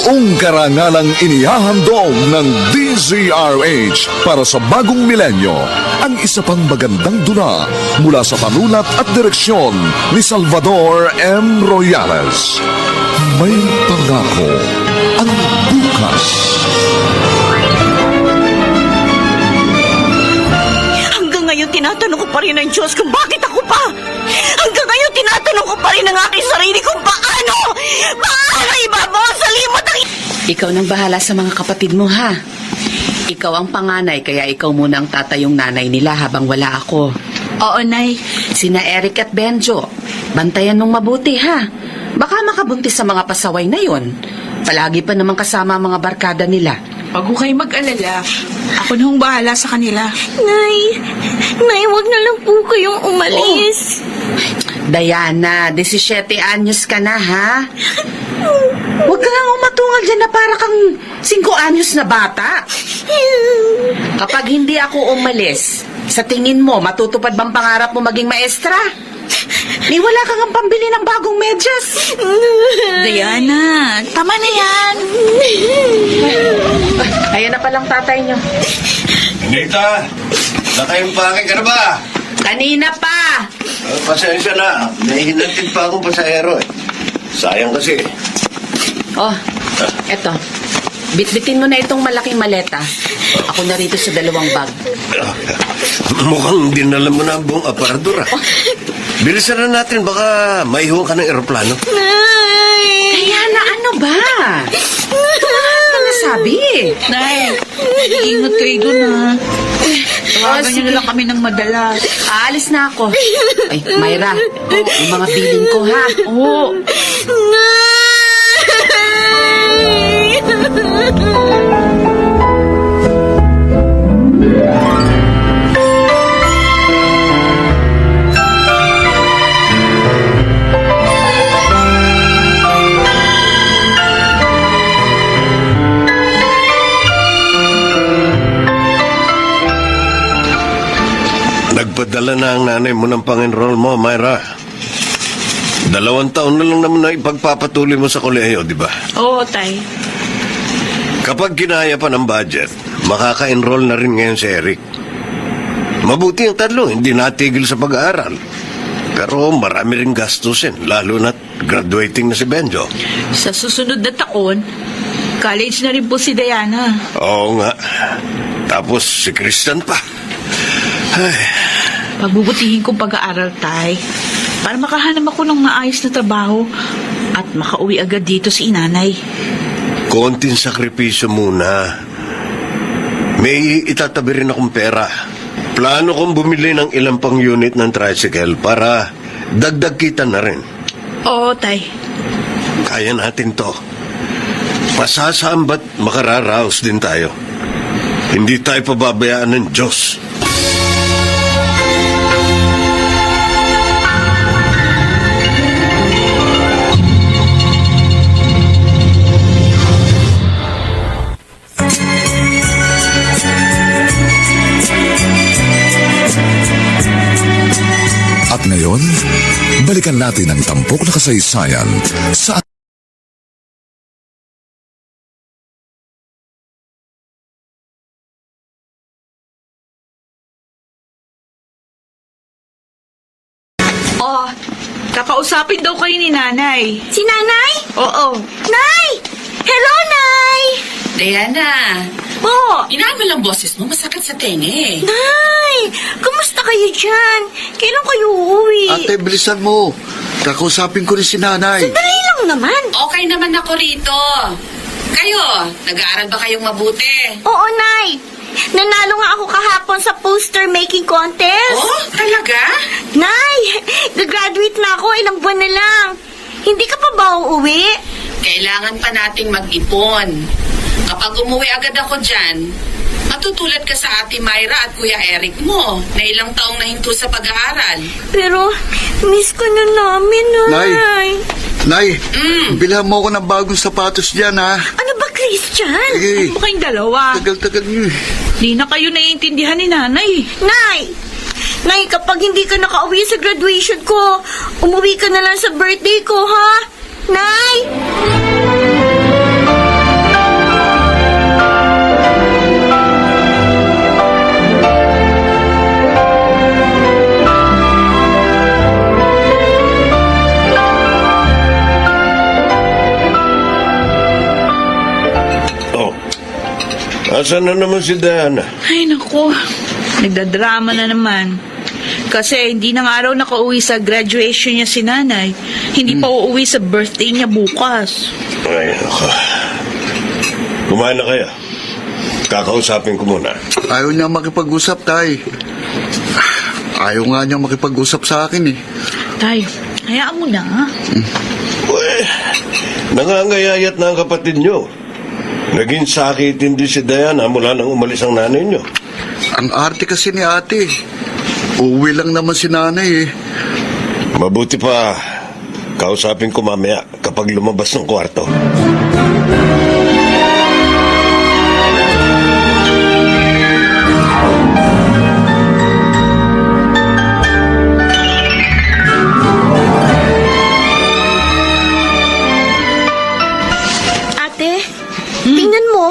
Buong karangalang inihahandog ng DZRH para sa bagong milenyo ang isa pang magandang dula mula sa panulat at direksyon ni Salvador M. Royales. May pangako ang bukas. Hanggang ngayon tinatanong ko pa rin ang Diyos kung bakit ako pa. Hanggang ngayon tinatanong ko pa rin ang aking sarili kung paano ibabaw sa limot ang... Ikaw nang bahala sa mga kapatid mo, ha? Ikaw ang panganay, kaya ikaw muna ang tatayong nanay nila habang wala ako. Oo, Nay. Sina Eric at Benjo, bantayan mong mabuti, ha? Baka makabuntis sa mga pasaway na yon. Palagi pa naman kasama ang mga barkada nila. Huwag ko kayo mag-alala. Ako na hong bahala sa kanila. Nay, wag na lang po kayong umalis. Diana, 17 anyos ka na, ha? Huwag ka nga umatungal dyan na para kang 5 anyos na bata. Kapag hindi ako umalis, sa tingin mo, matutupad bang pangarap mo maging maestra? Ni wala kang ang pambili ng bagong medyas. Diana, tama na yan. Ayan na palang tatay niyo. Nita, nakaimpake ka na ba? Kanina pa. Pasensya na, nahihinantid pa akong pasahero eh. Sayang kasi. Oh, eto. Bitbitin mo na itong malaking maleta. Ako na rito sa 2 bag. Mukhang dinala mo na ang buong aparador ah. Bilisan na natin, baka maihuwan ka ng eroplano. Kaya na ano ba? Ano nasabi? Nay, ingat kayo dun ha. Tawagan niyo na lang kami ng madalas. Aalis na ako. Ay, Myra, yung mga bilin ko, ha? Oo. Nagpadala na ang nanay mo ng pang-enroll mo, Myra. 2 taon na lang naman na ipagpapatuloy mo sa kolehiyo, di ba? Oo, Tay. Kapag kinaya pa ng budget, makaka-enroll na rin ngayon si Eric. Mabuti ang 3, hindi natigil sa pag-aaral. Pero marami rin gastusin, lalo na't graduating na si Benjo. Sa susunod na taon, college na rin po si Diana. Oo nga. Tapos si Christian pa. Ay, Pagbubutihin kong pag-aaral, Tay, para makahanap ako ng maayos na trabaho at makauwi agad dito si inanay. konting sakripisyo muna. May itatabi rin akong pera. Plano kong bumili ng ilang pang unit ng tricycle para dagdag kita na rin. Oo, Tay. Kaya natin to. Masasambat makararaos din tayo. Hindi tayo pababayaan ng Diyos. At ngayon, balikan natin ang tampok na kasaysayan sa Oh, kakausapin daw kayo ni nanay. Si Nanay? Oo. Nay! Hello, Nay! Diana, Po! inamin lang boses mo, masakit sa tenga eh. Nay! Kumusta kayo dyan? Kailan kayo uuwi? Ate, bilisan mo. Kakausapin ko rin si nanay. Dali lang naman. Okay naman ako rito. Kayo, nag-aaral ba kayong mabuti? Oo, Nay. Nanalo nga ako kahapon sa poster making contest. Oh, talaga? Nay, gagraduate na ako, ilang buwan na lang. Hindi ka pa ba uuwi? Kailangan pa nating mag-ipon. Kapag umuwi agad ako dyan, matutulad ka sa Ate Myra at Kuya Eric mo na ilang taong nahinto sa pag-aaral. Pero, miss ko na namin, Nay. Nay, bilhan mo ako ng bagong sapatos dyan, ha? Ano ba, Christian? Sige, Ano kayong dalawa? tagal-tagal niyo eh. Di na kayo naiintindihan ni nanay. Nay, kapag hindi ka nakauwi sa graduation ko, umuwi ka na lang sa birthday ko, ha? Nay! Asan na naman si Diana? Ay, naku. Nagdadrama na naman. Kasi hindi na nga raw nakauwi sa graduation niya si nanay. Hindi pa uuwi sa birthday niya bukas. Ay, nako. Kumain na kaya? Kakausapin ko muna. Ayaw niya makipag-usap, tay. Ayaw nga niya makipag-usap sa akin eh. Tay, hayaan mo na. Uy, nangangayayat na ang kapatid nyo. Naging sakitin din si Diana mula nang umalis ang nanay nyo. Ang arte kasi ni ate. Uuwi lang naman si nanay eh. Mabuti pa, kausapin ko mamaya kapag lumabas ng kwarto. Ate, tingnan mo.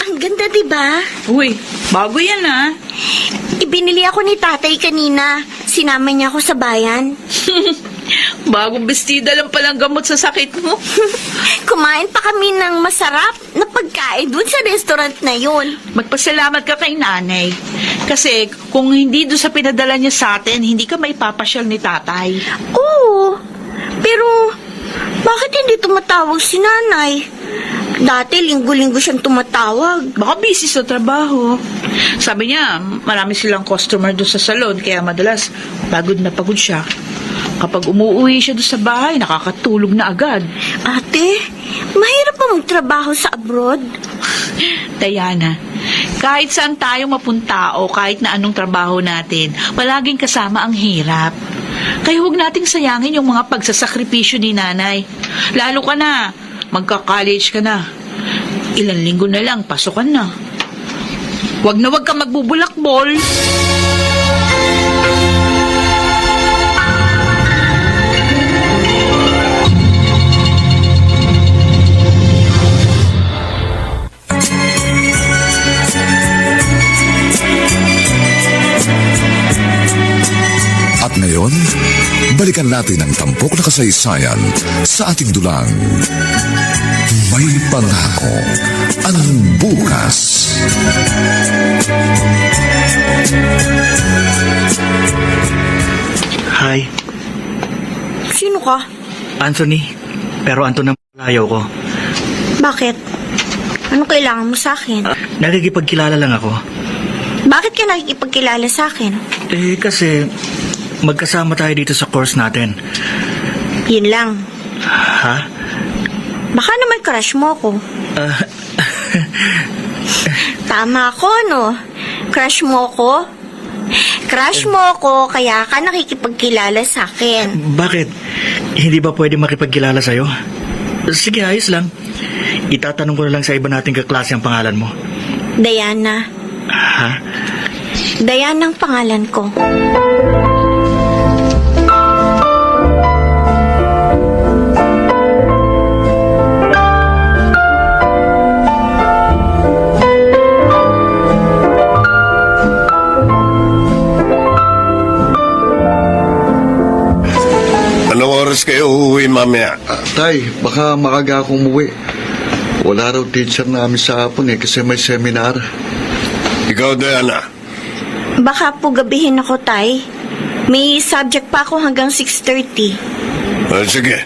Ang ganda, diba? Uy, bago yan ah. Ibinili ako ni tatay kanina. Sinama niya ako sa bayan. Bagong bestida lang palang gamot sa sakit mo. Kumain pa kami ng masarap na pagkain dun sa restaurant na yun. Magpasalamat ka kay nanay. Kasi kung hindi doon sa pinadala niya sa atin, hindi ka maipapasyal ni tatay. Oo, pero bakit hindi tumatawag si nanay? Dati linggo-linggo siyang tumatawag. Baka busy sa trabaho. Sabi niya, marami silang customer doon sa salon, kaya madalas pagod na pagod siya. Kapag umuwi siya doon sa bahay, nakakatulog na agad. Ate, mahirap pa magtrabaho sa abroad. Diana, kahit saan tayo mapunta o kahit na anong trabaho natin, palaging kasama ang hirap. Kaya huwag nating sayangin yung mga pagsasakripisyo ni nanay. Lalo ka na, magka-college ka na. Ilang linggo na lang, pasukan na. Huwag na huwag ka magbubulakbol. At ngayon, balikan natin ang tampok na kasaysayan sa ating dulang. May pangako ang bukas. Hi, Sino ka? Anthony. Pero Anton ang layaw ko. Bakit? Ano kailangan mo sa akin? Nakikipagkilala lang ako. Bakit ka nakikipagkilala sa akin? Kasi magkasama tayo dito sa course natin. Yun lang. Ha? Baka naman crush mo ako. Tama ako, no? Crush mo ako? Crush mo ako, kaya ka nakikipagkilala sa akin. Bakit? Hindi ba pwede makipagkilala sa'yo? Sige, ayos lang. Itatanong ko na lang sa iba nating kaklase ang pangalan mo. Diana. Ha? Diana ang pangalan ko. Anong oras kayo uuwi mamaya? Tay, baka makaga akong umuwi. Wala raw teacher namin sa hapon eh kasi may seminar. Ikaw, Diana. Baka po gabihin ako, Tay. May subject pa ako hanggang 6:30. Sige.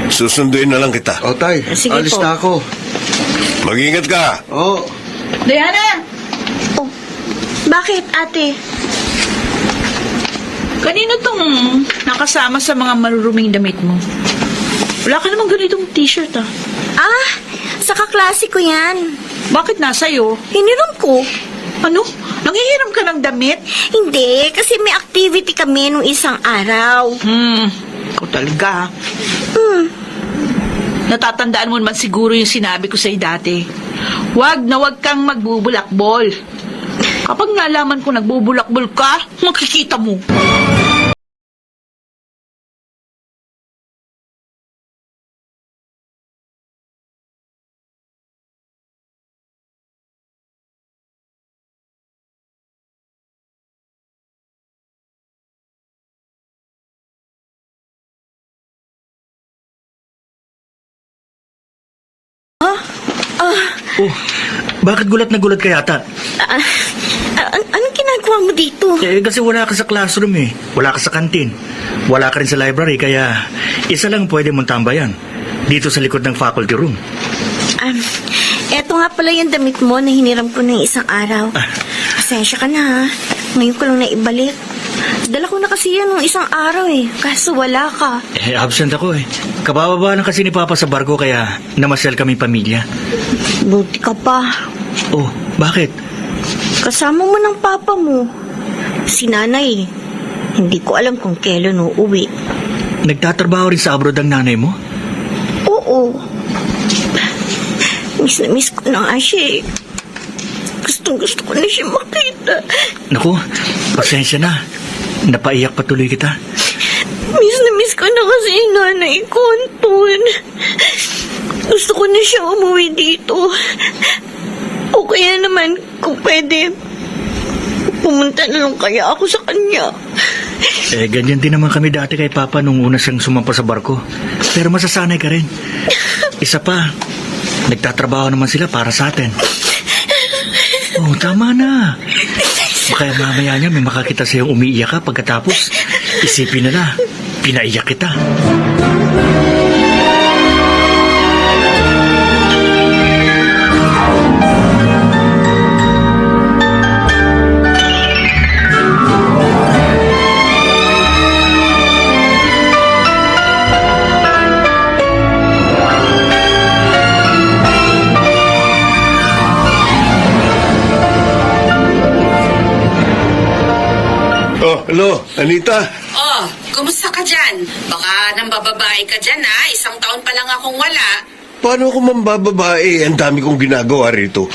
Susunduin na lang kita. O tay, Sige alis po. na ako. Mag-ingat ka. Oh, Diana! Oh, bakit, ate? Kanino tong nakasama sa mga maruruming damit mo? Wala ka namang ganitong t-shirt ah. Ah, sa kaklase ko yan. Bakit nasa'yo? Hiniram ko. Ano? Nanghihiram ka ng damit? Hindi, kasi may activity kami nung isang araw. Ikaw talaga. Hmm, Natatandaan mo naman siguro yung sinabi ko sa'yo dati. Huwag na huwag kang magbubulakbol. Kapag nalaman ko nagbubulakbol ka, makikita mo. Oh, bakit gulat na gulat ka yata? Anong ginagawa mo dito? Kasi wala ka sa classroom eh. Wala ka sa kantin. Wala ka rin sa library, kaya isa lang pwede mong tambayan. Dito sa likod ng faculty room. Eto nga pala yung damit mo na hiniram ko ng isang araw. Pasensya ka na ha. Ngayon ko lang naibalik. Dala ko na kasi yan nung isang araw eh. Kaso wala ka. Absent ako eh. Kabababa lang kasi ni Papa sa barko, kaya namasyal kami pamilya. Buti ka pa. Oh, bakit? Kasama mo ng papa mo. Si nanay. Hindi ko alam kung kailan uuwi. Nagtatrabaho rin sa abroad ang nanay mo? Oo. Miss na miss ko na nga siya eh. Gusto ko na siya makita. Naku, pasensya na. Napaiyak patuloy kita. Miss na miss ko na kasi yung nanay ko, Anton. Gusto ko na siya umuwi dito. O kaya naman, kung pwede, pumunta na lang kaya ako sa kanya. Ganyan din naman kami dati kay Papa nung una siyang sumampa sa barko. Pero masasanay ka rin. Isa pa, nagtatrabaho naman sila para sa atin. Oh, tama na. Kaya mamaya niya may makakita sa'yong umiiyak ka pagkatapos isipin na pinaiyak kita. Oh, hello, Anita. Oh, kumusta ka dyan? Baka nang bababae ka dyan ha? Isang taon pa lang akong wala. Paano ako mambababae? Ang dami kong ginagawa rito.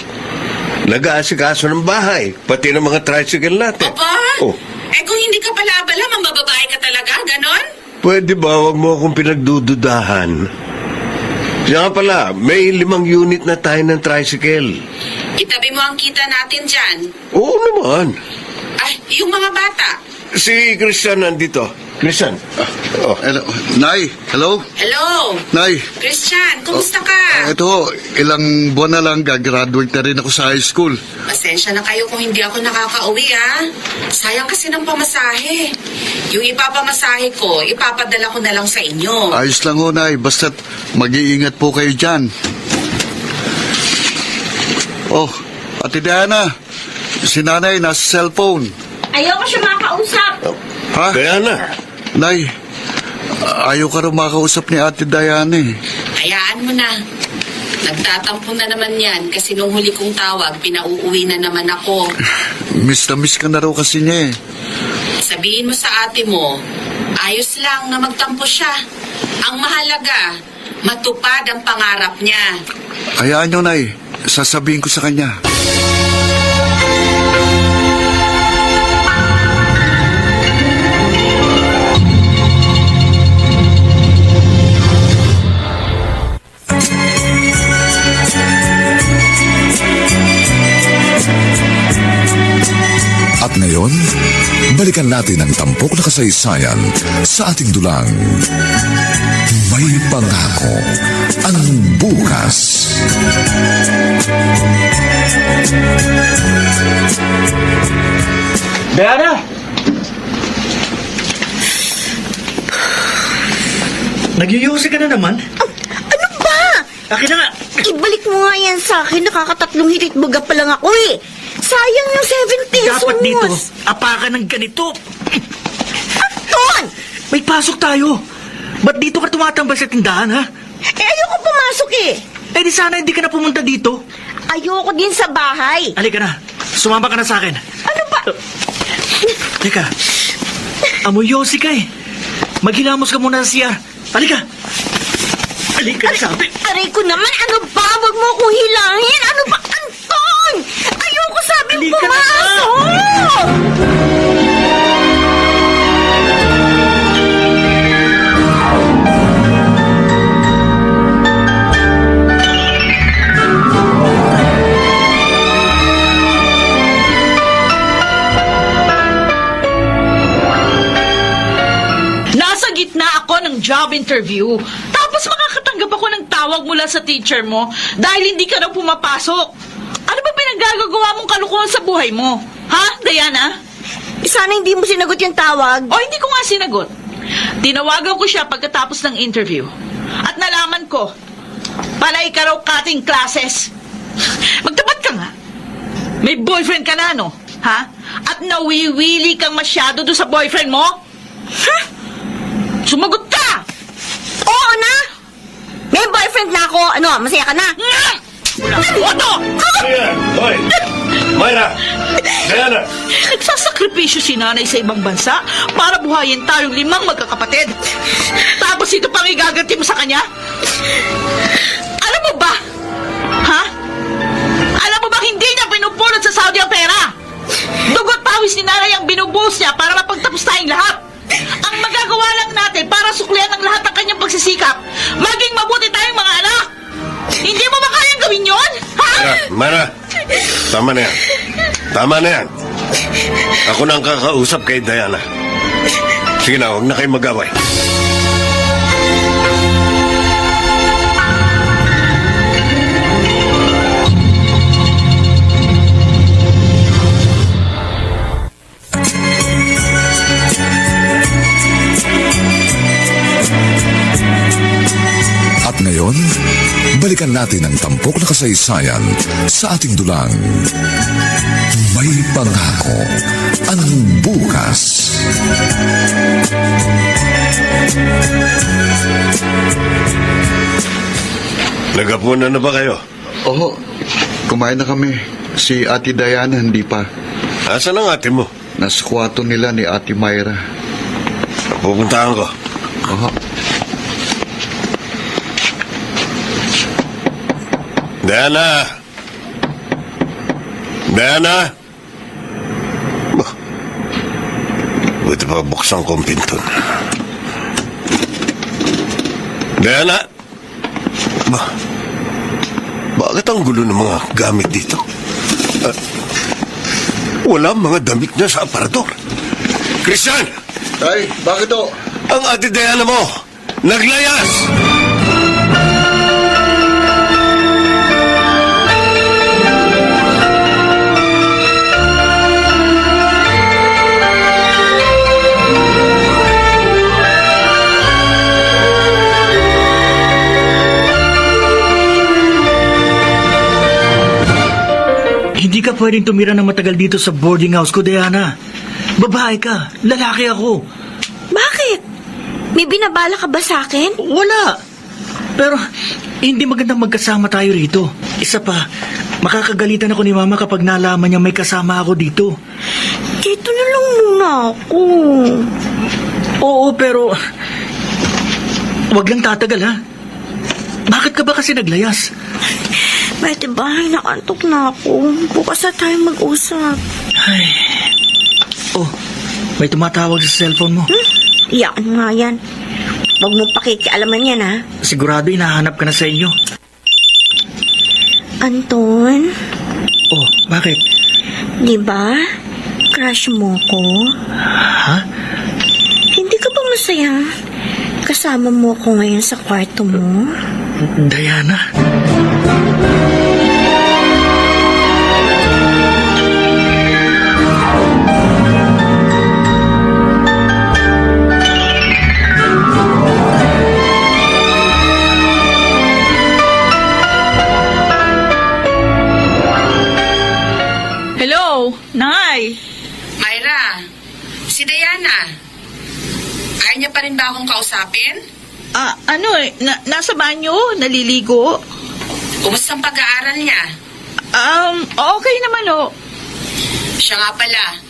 Nag-aasikaso ng bahay, pati ng mga tricycle natin. Opa? Oh, Kung hindi ka pala abala, mambababae ka talaga, ganon? pwede ba wag mo akong pinagdududahan? Siya nga pala, may 5 unit na tayo ng tricycle. Itabi mo ang kita natin dyan. Oo naman. Ay, yung mga bata. Si Christian nandito. Christian. Oh. Hello. Nay, hello? Hello? Nay, Christian, kumusta ka? ito, ilang buwan na lang gagraduate na rin ako sa high school. Pasensya na kayo kung hindi ako nakakauwi, ha? Sayang kasi ng pamasahe. Yung ipapamasahe ko, ipapadala ko na lang sa inyo. Ayos lang ho, Nay. Basta't mag-iingat po kayo dyan. Oh, Ate Diana, si Nanay nasa cellphone. Ayoko siya makausap. Ha? Kaya na. Nay, ayaw ka rin makausap ni Ate Diana eh. Hayaan mo na. Nagtatampo na naman yan kasi nung huli kong tawag, pinauuwi na naman ako. Miss na miss ka na raw kasi niya eh. Sabihin mo sa ate mo, ayos lang na magtampo siya. Ang mahalaga, matupad ang pangarap niya. Hayaan nyo, Nay. Sasabihin ko sa kanya. At ngayon, balikan natin ang tampok na kasaysayan sa ating dulang. May pangako ang bukas. Diana! Nagyuyusi ka na naman? Ano ba? Akin na nga! Ibalik mo nga yan sa akin. Nakakatatlong hirit-buga pa lang ako eh. Sayang yung 7 pesos. Dapat dito, apakan ng ganito. Anton! May pasok tayo. Ba't dito ka tumatambay sa tindahan, ha? Ayoko pumasok eh. Di sana hindi ka na pumunta dito. Ayoko din sa bahay. Halika na. Sumama ka na sa akin. Ano ba? Teka. Amoy yosi ka eh. Maghilamos ka muna sa CR. Halika. Halika na sabi. Aray ko naman, ano ba? Wag mo akong hilangin. Ano ba, Anton? Ayoko sabing Halika na nga. pumasok. Nasa gitna ako ng job interview. Tapos Tapos makakatanggap ako ng tawag mula sa teacher mo dahil hindi ka na pumapasok. Ano ba pinagagagawa mong kalukuhan sa buhay mo? Ha, Diana? Sana hindi mo sinagot yung tawag. O hindi ko nga sinagot. Tinawagan ko siya pagkatapos ng interview. At nalaman ko, palay ka raw cutting classes. Magtapat ka nga. May boyfriend ka na, no? Ha? At nawiwili kang masyado doon sa boyfriend mo? Ha? Sumagot ka! Oo na! May boyfriend na ako. Ano, masaya ka na? Ano? Ayan, hoy! Myra! Diana! Nagsasakripisyo si nanay sa ibang bansa para buhayin tayong 5 magkakapatid. Tapos ito pang igaganti mo sa kanya? Alam mo ba? Ha? Alam mo ba hindi niya pinupulot sa Saudi ang pera? Dugot pawis ni nanay ang binubuhos niya para mapagtapos tayong lahat. Ang magagawa lang natin para suklian ang lahat ng kanyang pagsisikap, maging mabuti tayong mga anak. Hindi mo ba kayang gawin yun? Ha? Myra! Tama na yan. Tama na yan. Ako na ang kakausap kay Diana. Sige na, huwag na kayo mag-away. At ngayon, balikan natin ang tampok na kasaysayan sa ating dulang. May pangako ang bukas. Nagapunan na ba kayo? Oo, kumain na kami. Si Ate Diana hindi pa. Asan ang ate mo? Nasa kwarto nila ni Ate Myra. Pupuntahan ko. Oo. Diana! Diana! Bah, buti pa buksan ko ang pinto. Diana! Bah, bakit ang gulo ng mga gamit dito? Wala mga damit niya sa aparador. Christian! Tay, bakit o? Ang ate Diana mo! Naglayas! Hindi ka pwedeng tumira ng matagal dito sa boarding house ko, Diana. Babae ka, lalaki ako. Bakit? May binabala ka ba sa akin? Wala. Pero, hindi magandang magkasama tayo rito. Isa pa, makakagalitan ako ni Mama kapag nalaman niya may kasama ako dito. Dito na lang muna ako. Oo, pero... Wag lang tatagal, ha? Bakit ka ba kasi naglayas? Pwede ba? Nakantok na ako. Bukas na tayo mag-usap. Ay. Oh, may tumatawag sa cellphone mo. Iyakan mo nga yan. Huwag mong pakikialaman yan, ha? Sigurado hinahanap ka na sa inyo. Anton, Oh, bakit? di ba? Crush mo ko? Ha? Hindi ka ba masaya? Kasama mo ko ngayon sa kwarto mo? Diana? Hello, Nay. Myra, si Diana. Ayaw niya pa rin ba akong kausapin? Nasa banyo, naliligo. Kumusta ang pag-aaral niya? Okay naman, oh. Siya nga pala,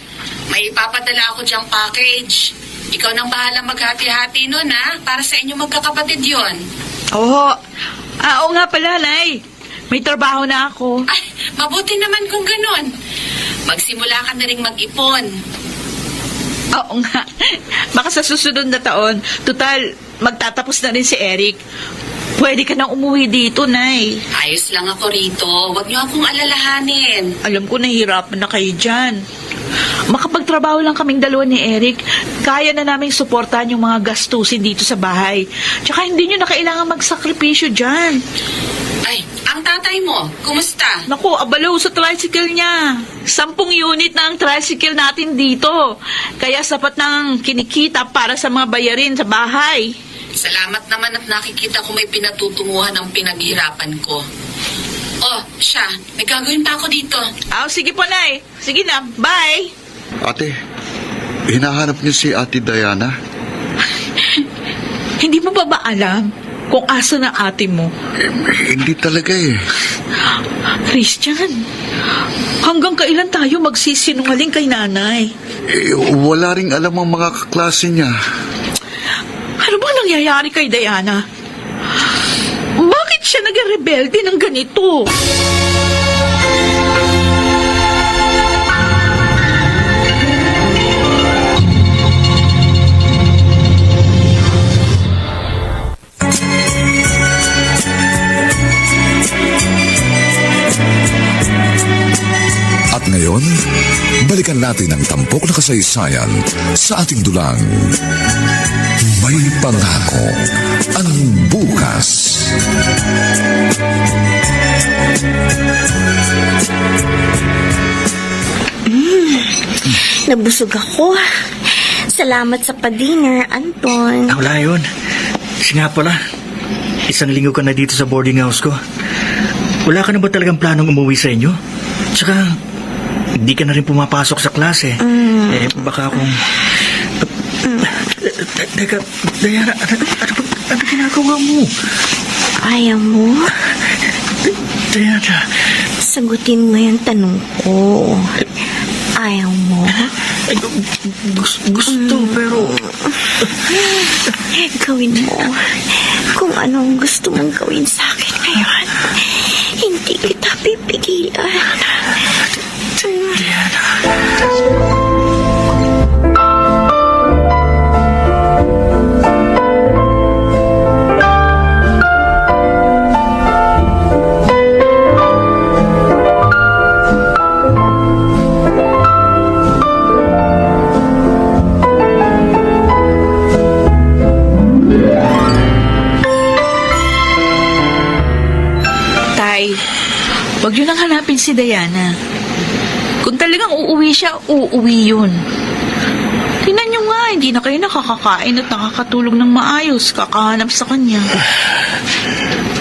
may ipapadala ako diyang package. Ikaw nang bahala maghati-hati nun, ha? Para sa inyo magkakapatid yon. Oo. Oo nga pala, Nay. May trabaho na ako. Ay, mabuti naman kung ganun. Magsimula ka na rin mag-ipon. Oo nga. Baka sa susunod na taon, total, magtatapos na rin si Eric. Pwede ka nang umuwi dito, Nay. Ayos lang ako rito. Huwag niyo akong alalahanin. Alam ko nahihirapan na kayo dyan. Makapagtrabaho lang kaming dalawa ni Eric, kaya na naming suportahan yung mga gastusin dito sa bahay. Tsaka hindi nyo na kailangan magsakripisyo dyan. Ay, ang tatay mo, kumusta? Naku, abalaw sa tricycle niya. 10 unit na ang tricycle natin dito. Kaya sapat ng kinikita para sa mga bayarin sa bahay. Salamat naman at nakikita ko may pinatutunguhan ng pinaghirapan ko. Oh, siya, may gagawin pa ako dito. Sige po, Nay. Sige na, bye. Ate, hinahanap niyo si Ate Diana? Hindi mo ba alam kung asa na ate mo? Hindi talaga eh. Christian, hanggang kailan tayo magsisinungaling kay nanay? Wala ring alam ang mga kaklase niya. Ano ba nangyayari kay Diana? Bakit siya nag-rebelde ng ganito? At ngayon, balikan natin ang tampok na kasaysayan sa ating dulang. May pangako ang bukas. Nabusog ako. Salamat sa pa-dinner, Anton. Wala yun. Kasi nga pala, 1 linggo ka na dito sa boarding house ko. Wala ka na ba talagang planong umuwi sa inyo? Tsaka, hindi ka na rin pumapasok sa klase. Baka kung... Teka, Diana, ano ginagawa mo? Ayaw mo? Diana, Sagutin mo yung tanong ko. Ayaw mo? gusto pero... Gawin mo kung anong gusto mong gawin sa akin ngayon. Hindi kita pipigilan. Tay, huwag yun ang hanapin si Diana. Kung talagang uuwi siya, uuwi yun. Tingnan nyo nga, hindi na kayo nakakakain at nakakatulog ng maayos, kakahanap sa kanya.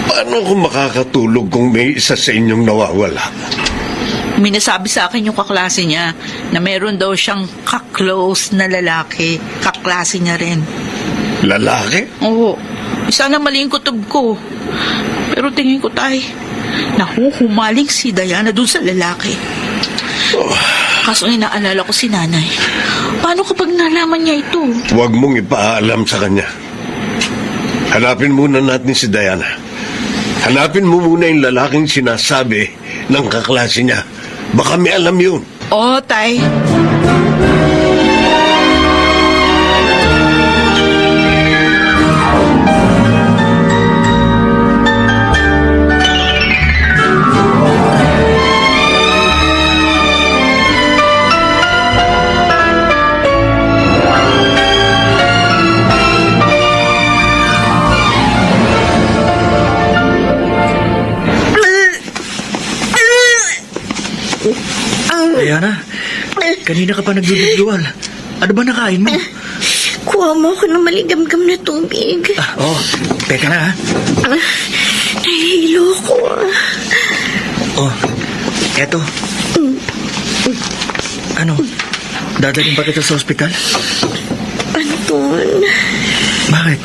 Paano kung makakatulog kung may isa sa inyong nawawala? May nasabi sa akin yung kaklase niya na meron daw siyang kaklose na lalaki. Kaklase niya rin. Lalaki? Oo, isa na mali yung kutob ko. Pero tingin ko, Tay, nahuhumaling si Diana dun sa lalaki. Kaso inaalala ko si nanay. Paano kapag nalaman niya ito? Huwag mong ipaalam sa kanya. Hanapin muna natin si Diana. Hanapin mo muna yung lalaking sinasabi ng kaklase niya. Baka may alam yun. Oo, Tay. Diana, kanina ka pa nagbibigluwal. Ano ba nakain mo? Kuha mo ako ng maligamgam na tubig. Teka na ha. Nahihilo ko. Eto. Ano, dadalhin ba kita sa ospital? Anton, Bakit?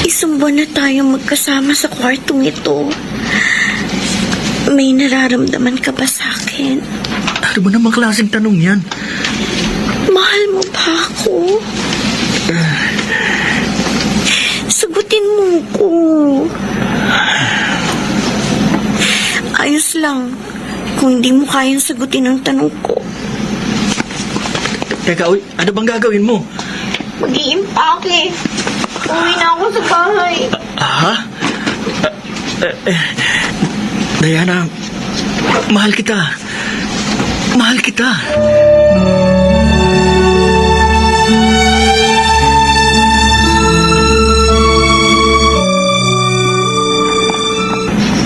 1 buwan na tayo magkasama sa kwartong ito. May nararamdaman ka ba sa akin? Ano ba namang klaseng tanong yan? Mahal mo ba ako? Sagutin mo ko. Ayos lang. Kung hindi mo kayang sagutin ang tanong ko. Teka, ano bang gagawin mo? Mag-iimpake. Uwi na ako sa bahay. Ha? Diana, mahal kita. Mahal kita.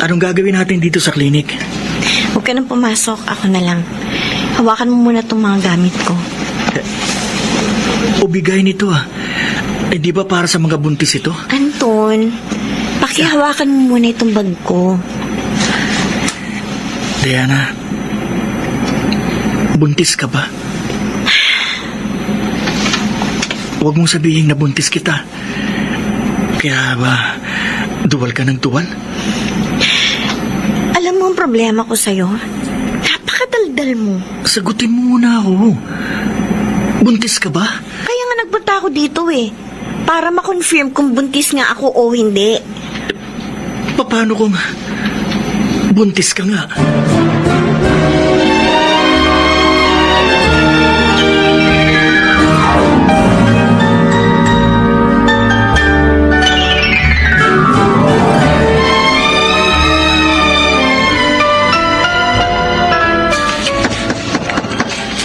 Anong gagawin natin dito sa klinik? Huwag ka nang pumasok. Ako na lang. Hawakan mo muna itong mga gamit ko. O bigay nito ah. Eh di ba para sa mga buntis ito? Anton, pakihawakan mo muna itong bag ko. Diana, buntis ka ba? Huwag mong sabihin na buntis kita. Kaya ba, duwal ka ng duwal? Alam mo ang problema ko sa'yo? Napakadaldal mo. Sagutin mo muna ako. Buntis ka ba? Kaya nga nagpunta ako dito eh. Para ma-confirm kung buntis nga ako o hindi. Paano kung buntis ka nga?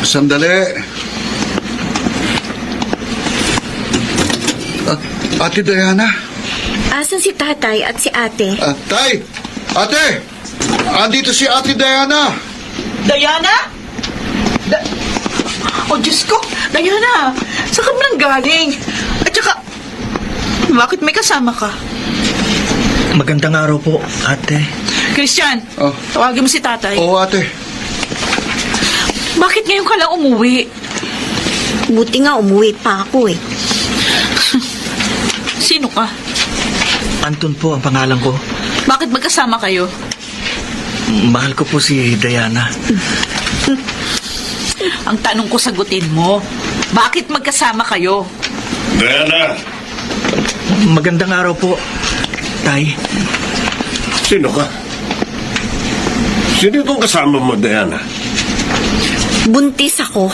Sandali. Ate Diana. Asan si tatay at si ate? Tay! Ate! Andito si Ate Diana. Diana? Oh, Diyos ko! Diana! Saan ka man galing? At saka, bakit may kasama ka? Magandang araw po, ate. Christian, Oh. tawagin mo si tatay. Oo, ate. Bakit ngayon ka lang umuwi? Buti nga umuwi pa ako eh. Sino ka? Anton po ang pangalan ko. Bakit magkasama kayo? Mahal ko po si Diana. Ang tanong ko sagutin mo, bakit magkasama kayo? Diana, Magandang araw po, Tay. sino ka? Sino itong kasama mo, Diana? Buntis ako.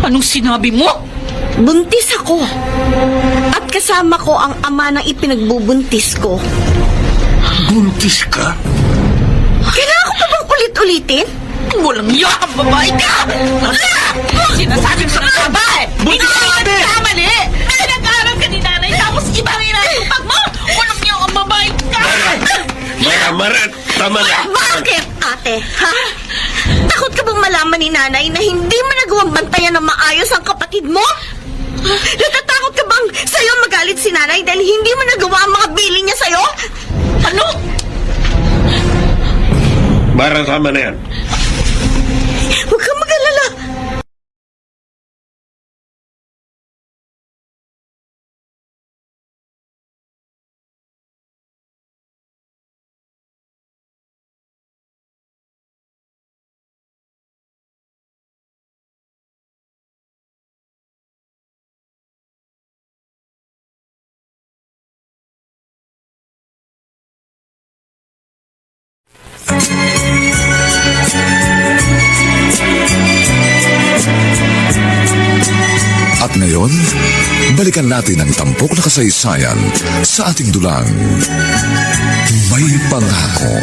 Anong sinabi mo? Buntis ako. At kasama ko ang ama ng ipinagbubuntis ko. Buntis ka? Kailangan ko pa bang ulit-ulitin? Walang yakang babae ka! Sinasabi mo ng babae! Hindi ka nagkamali! Nag-aaral ka ni nanay tapos iba rin ang tupag mo! Walang yakang babae ka! Mara, tama na. Bakit, ate? Ha? Takot ka bang malaman ni nanay na hindi mo nagawang bantayan ng maayos ang kapatid mo? Natatakot ka bang sa'yo magalit si nanay dahil hindi mo nagawa ang mga bili niya sa'yo? Ano? Mara, tama na yan. Huwag kang mag-alala. At ngayon, balikan natin ang tampok na kasaysayan sa ating dulang. May pangako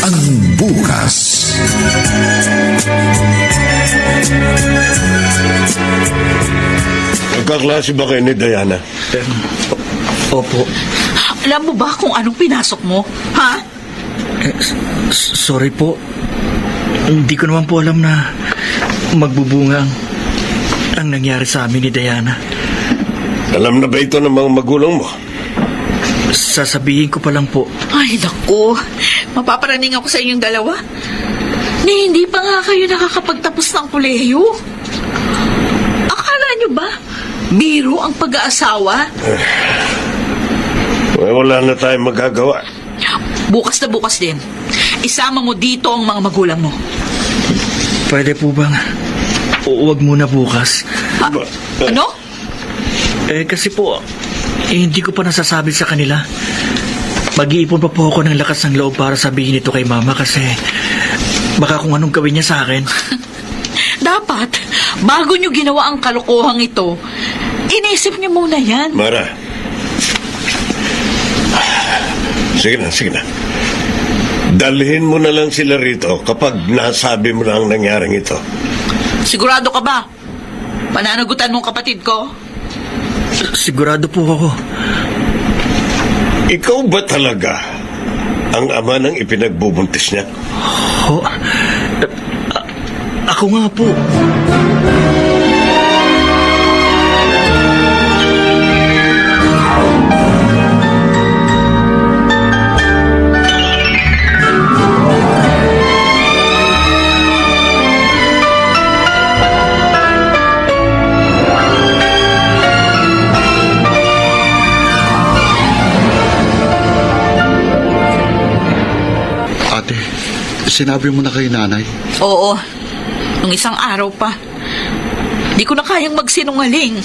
ang bukas. Magkaklase ba kayo ni Diana? Opo. Alam mo ba kung anong pinasok mo? Ha? Sorry po. Hindi ko naman po alam na magbubunga ang nangyari sa amin ni Diana. Alam na ba ito ng mga magulang mo? Sasabihin ko pa lang po. Ay, naku. Mapaparaning ako sa inyong dalawa. Na hindi pa nga kayo nakakapagtapos ng kolehiyo. Akala nyo ba? Biro ang pag-aasawa? Wala na tayong magagawa. Bukas na bukas din. Isama mo dito ang mga magulang mo. Pwede po bang huwag muna bukas? Ano? Kasi po, hindi ko pa nasasabi sa kanila. Mag-iipon pa po ako ng lakas ng loob para sabihin ito kay Mama kasi baka kung anong gawin niya sa akin. Dapat, bago nyo ginawa ang kalokohang ito, inisip nyo muna yan. Mara, Sige na, sige na. Dalhin mo na lang sila rito kapag nasabi mo na ang nangyaring ito. Sigurado ka ba? Pananagutan mong kapatid ko? Sigurado po ako. Ikaw ba talaga ang ama ng ipinagbubuntis niya? Ho, ako nga po. Ate, sinabi mo na kay nanay? Oo. Nung isang araw pa. Di ko na kayang magsinungaling.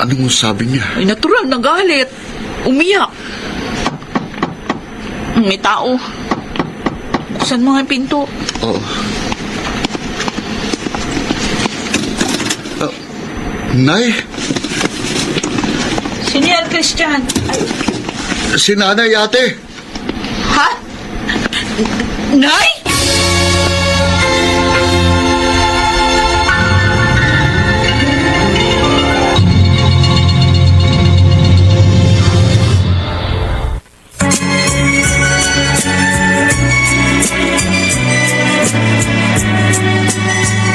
Anong sabi niya? Ay, natural na galit. Umiyak. May tao. Buksan mo nga yung pinto. Oo. Nay, Sino yan, Christian? si nanay ate. Ha? Nay?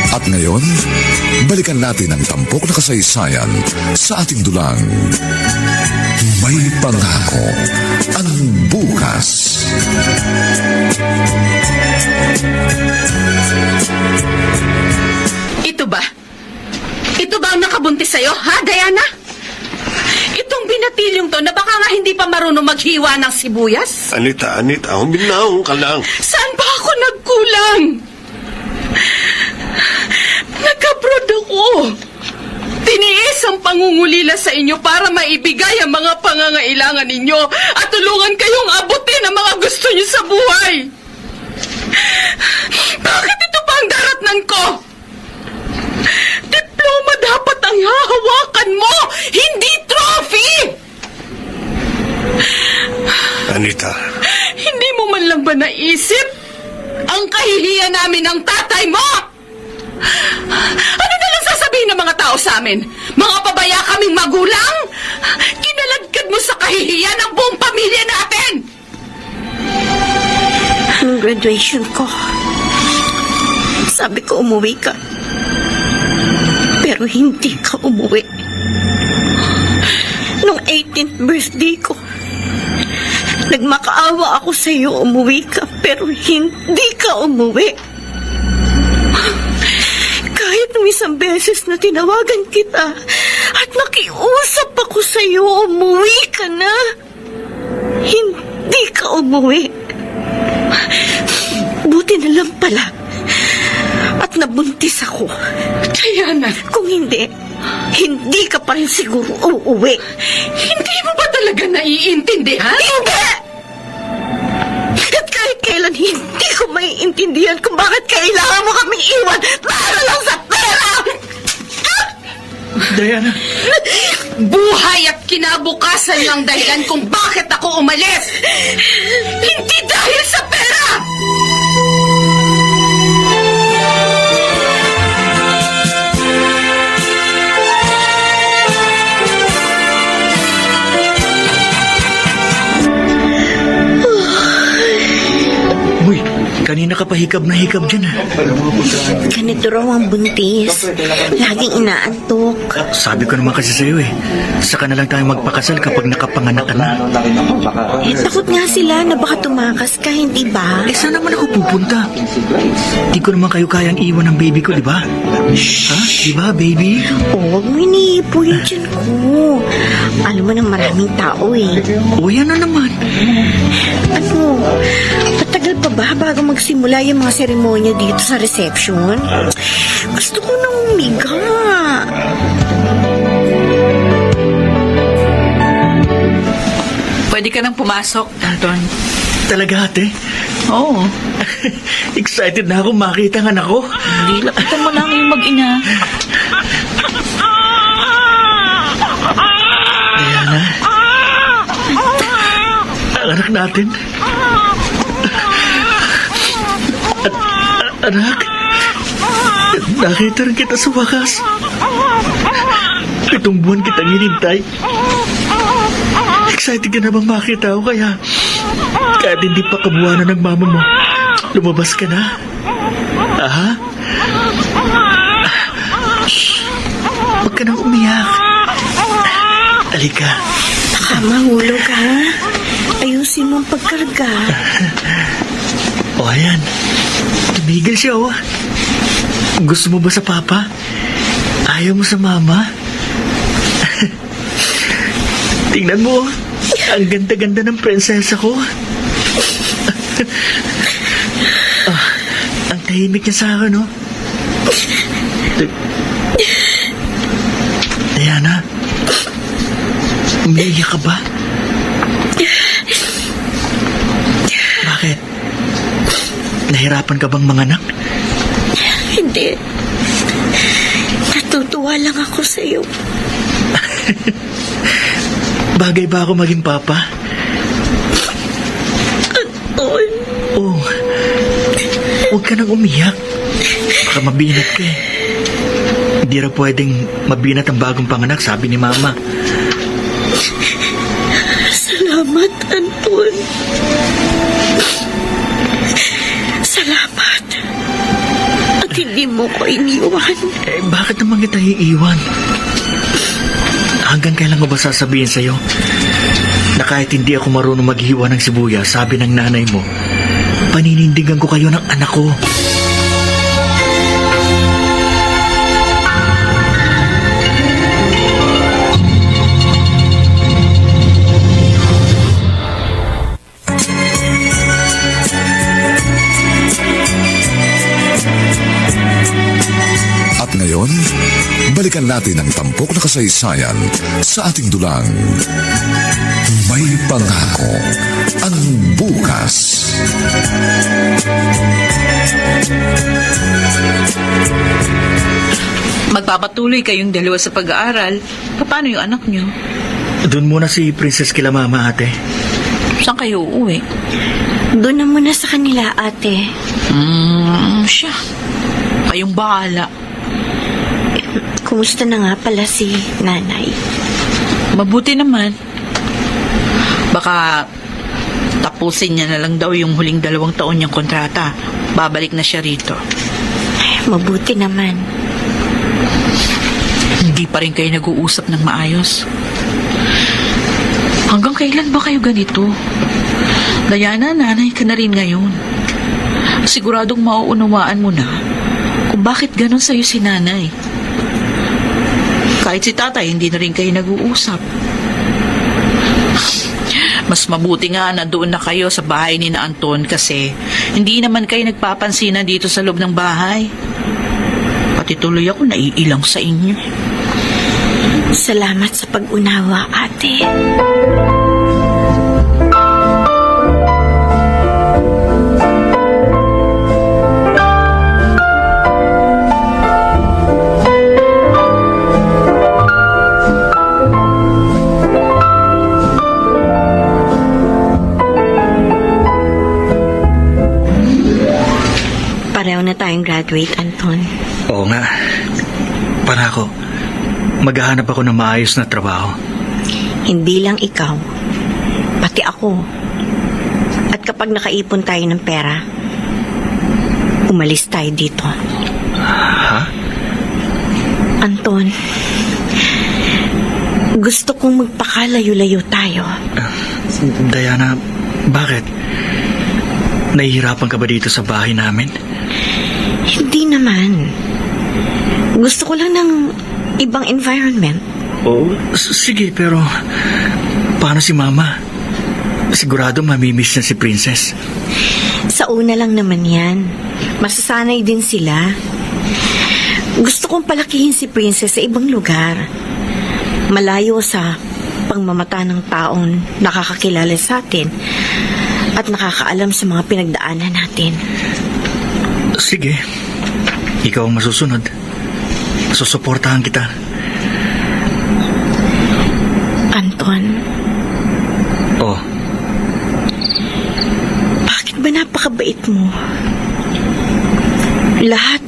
At ngayon, balikan natin ang tampok na kasaysayan sa ating dulang. May pangako ang bukas. Ito ba? Ito ba ang nakabuntis sa'yo, ha, Diana? Itong binatilyong to na baka nga hindi pa marunong maghiwa ng sibuyas? Anita, huminahon ka lang. Saan ba ako nagkulang? Nag-abroad ako. Tiniis ang pangungulila sa inyo para maibigay ang mga pangangailangan ninyo at tulungan kayong abutin ang mga gusto niyo sa buhay. Bakit ito pa ang daratnan ko? Diploma dapat ang hahawakan mo, hindi trophy! Anita, Hindi mo man lang ba naisip ang kahihiyan namin ng tatay mo? Ano na lang sasabihin ng mga tao sa amin? Mga pabaya kaming magulang? Kinaladkad mo sa kahihiyan ng buong pamilya natin! Nung graduation ko, sabi ko umuwi ka. Pero hindi ka umuwi. Nung 18th birthday ko, nagmakaawa ako sa iyo, umuwi ka, pero hindi ka umuwi. Kahit nung isang beses na tinawagan kita at nakiusap ako sa iyo, umuwi ka na. Hindi ka umuwi. Buti na lang pala. At nabuntis ako. Diana, Kung hindi ka pa rin siguro uuwi. hindi mo ba talaga naiintindihan? Hindi! At kahit kailan, hindi ko maiintindihan kung bakit kailangan mo kaming iwan para lang sa pera! Diana, Buhay at kinabukasan ng dahilan kung bakit ako umalis! Hindi dahil sa pera! uy, kanina ka pa hikab na hikab dyan, ah. Ganito raw ang buntis. Laging inaantok. Sabi ko naman kasi sa'yo, eh. Saka na lang tayo magpakasal kapag nakapanganak ka na. Takot nga sila na baka tumakas ka, hindi ba? Eh, saan naman ako pupunta? Di ko naman kayo kayang iwan ng baby ko, di ba? Ha? Di ba, baby? Huwag mo iniipo yung tiyan ko. Alam mo nang maraming tao eh. O, yan na naman. Ano, patagal pa ba bago magsimula yung mga seremonya dito sa reception? Gusto ko nang umiga. Pwede ka nang pumasok, Anton. Talaga, ate? Oo. Excited na ako makita ang anak ko. Hindi, lapitan mo lang yung mag-ina. Diana. Ang anak natin. Anak, nakita rin kita sa wakas. 7 buwan kitang hinintay. Excited ka na bang makita ako kaya kahit hindi pa kabuwanan ng mama mo, lumabas ka na? Aha? Shh. Huwag ka nang umiyak. Halika. Baka mahulog, ha? Ayusin mo ang pagkarga. O ayan, tumigil siya oh. Gusto mo ba sa papa? Ayaw mo sa mama? Tingnan mo, ang ganda-ganda ng prinsesa ko. Ang tahimik niya sa akin, oh. Diana, umiiyak ka ba? Bakit? Nahirapan ka bang manganak? Hindi. Natutuwa lang ako sa'yo. Bagay ba ako maging papa? Anton. Oh, huwag ka nang umiyak. Baka mabinat ka eh. Hindi raw pwedeng mabinat ang bagong panganak, sabi ni mama. Salamat, Anton. Salamat. At hindi mo ko iniwan. Eh, bakit naman kita iiwan? Hanggang kailan ko ba sasabihin sa'yo na kahit hindi ako marunong maghiwa ng sibuyas, sabi ng nanay mo, paninindigan ko kayo ng anak ko. At ngayon, balikan natin ang tampok na kasaysayan sa ating dulang. May pangako ang bukas. Magpapatuloy kayong dalawa sa pag-aaral. Paano yung anak niyo? Doon muna si Princess kila mama, ate. Saan kayo uuwi? Doon na muna sa kanila, ate. Siya. Kayong bahala. Kumusta na nga pala si nanay? Mabuti naman. Baka tapusin niya na lang daw yung huling 2 taon niyang kontrata. Babalik na siya rito. Mabuti naman. Hindi pa rin kayo nag-uusap ng maayos. Hanggang kailan ba kayo ganito? Diana, nanay ka na rin ngayon. Siguradong mauunawaan mo na kung bakit ganon sa'yo si nanay. Kahit si tatay, hindi na rin kayo nag-uusap. Mas mabuti nga na doon na kayo sa bahay ni na Anton kasi hindi naman kayo nagpapansinan dito sa loob ng bahay. Pati tuloy ako naiilang sa inyo. Salamat sa pag-unawa, ate. Pareho na tayong graduate, Anton. Oo nga. Para ako, maghahanap ako ng maayos na trabaho. Hindi lang ikaw, pati ako. At kapag nakaipon tayo ng pera, umalis tayo dito. Ha? Anton, gusto kong magpakalayo-layo tayo. Diana, bakit? Nahihirapan ka ba dito sa bahay namin? Hindi naman. Gusto ko lang ng ibang environment. Oo, sige, pero paano si Mama? Sigurado mamimiss na si Princess. Sa una lang naman yan. Masasanay din sila. Gusto kong palakihin si Princess sa ibang lugar. Malayo sa pangmamata ng taong nakakakilala sa atin at nakakaalam sa mga pinagdaanan natin. Sige, ikaw ang masusunod. Susuportahan kita. Anton, Oh,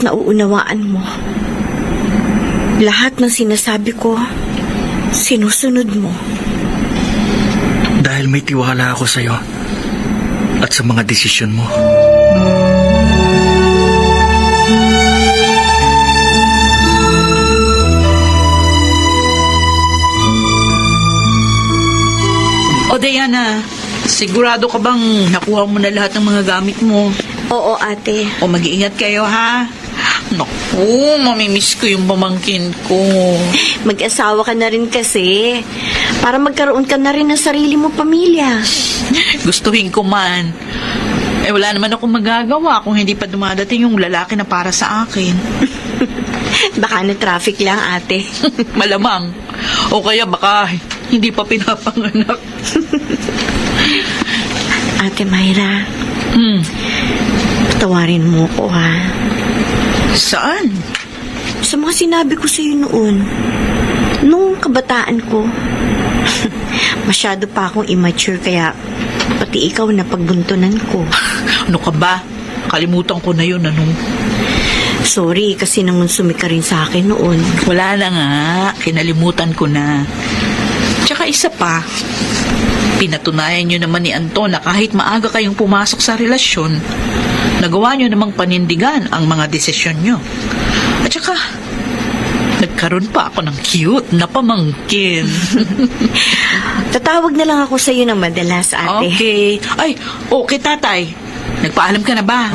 nauunawaan mo. Lahat ng sinasabi ko, sinusunod mo. Dahil may tiwala ako sa'yo at sa mga desisyon mo. O Diana, sigurado ka bang nakuha mo na lahat ng mga gamit mo? Oo, ate. O mag-iingat kayo, ha? Naku, mamimiss ko yung pamangkin ko. Mag-asawa ka na rin kasi. Para magkaroon ka na rin ng sarili mo pamilya. Gustuhin ko man. Eh, wala naman akong magagawa kung hindi pa dumadating yung lalaki na para sa akin. Baka na traffic lang, ate. Malamang. O kaya baka hindi pa pinapanganak. Ate Myra, Hmm. patawarin mo ko, ha? Saan? Sa mga sinabi ko sa'yo noon, nung kabataan ko, masyado pa akong immature kaya pati ikaw na pagbuntunan ko. Ano ka ba? Kalimutan ko na yun, ano? Sorry kasi nangunsumi ka rin sa akin noon. Wala na nga. Kinalimutan ko na. Tsaka isa pa, pinatunayan nyo naman ni Anton na kahit maaga kayong pumasok sa relasyon, nagawa nyo namang panindigan ang mga desisyon nyo. At saka, nagkaroon pa ako ng cute na pamangkin. Tatawag na lang ako sa'yo ng madalas, ate. Okay. Ay, okay tatay. Nagpaalam ka na ba?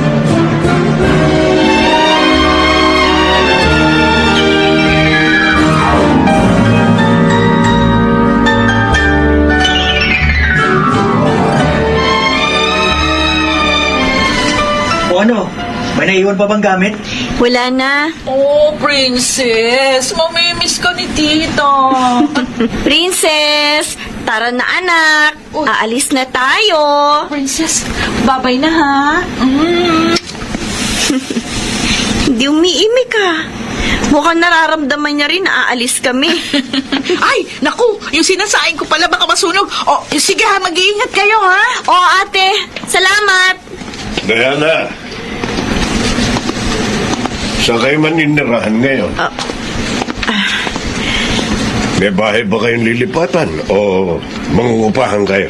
O ano? May naiwan pa bang gamit? Wala na. Oh, princess. Mamimiss ka ni tita. Princess, tara na anak. Uy. Aalis na tayo. Princess, babay na ha. Mm. Hindi umiimik ka. Mukhang nararamdaman niya rin na aalis kami. Ay, naku, yung sinasain ko pala baka masunog. O, sige ha, mag-iingat kayo ha. Oo, ate. Salamat. Diana, saan kayo maninirahan ngayon? May bahay ba kayong lilipatan o mangungupahan kayo?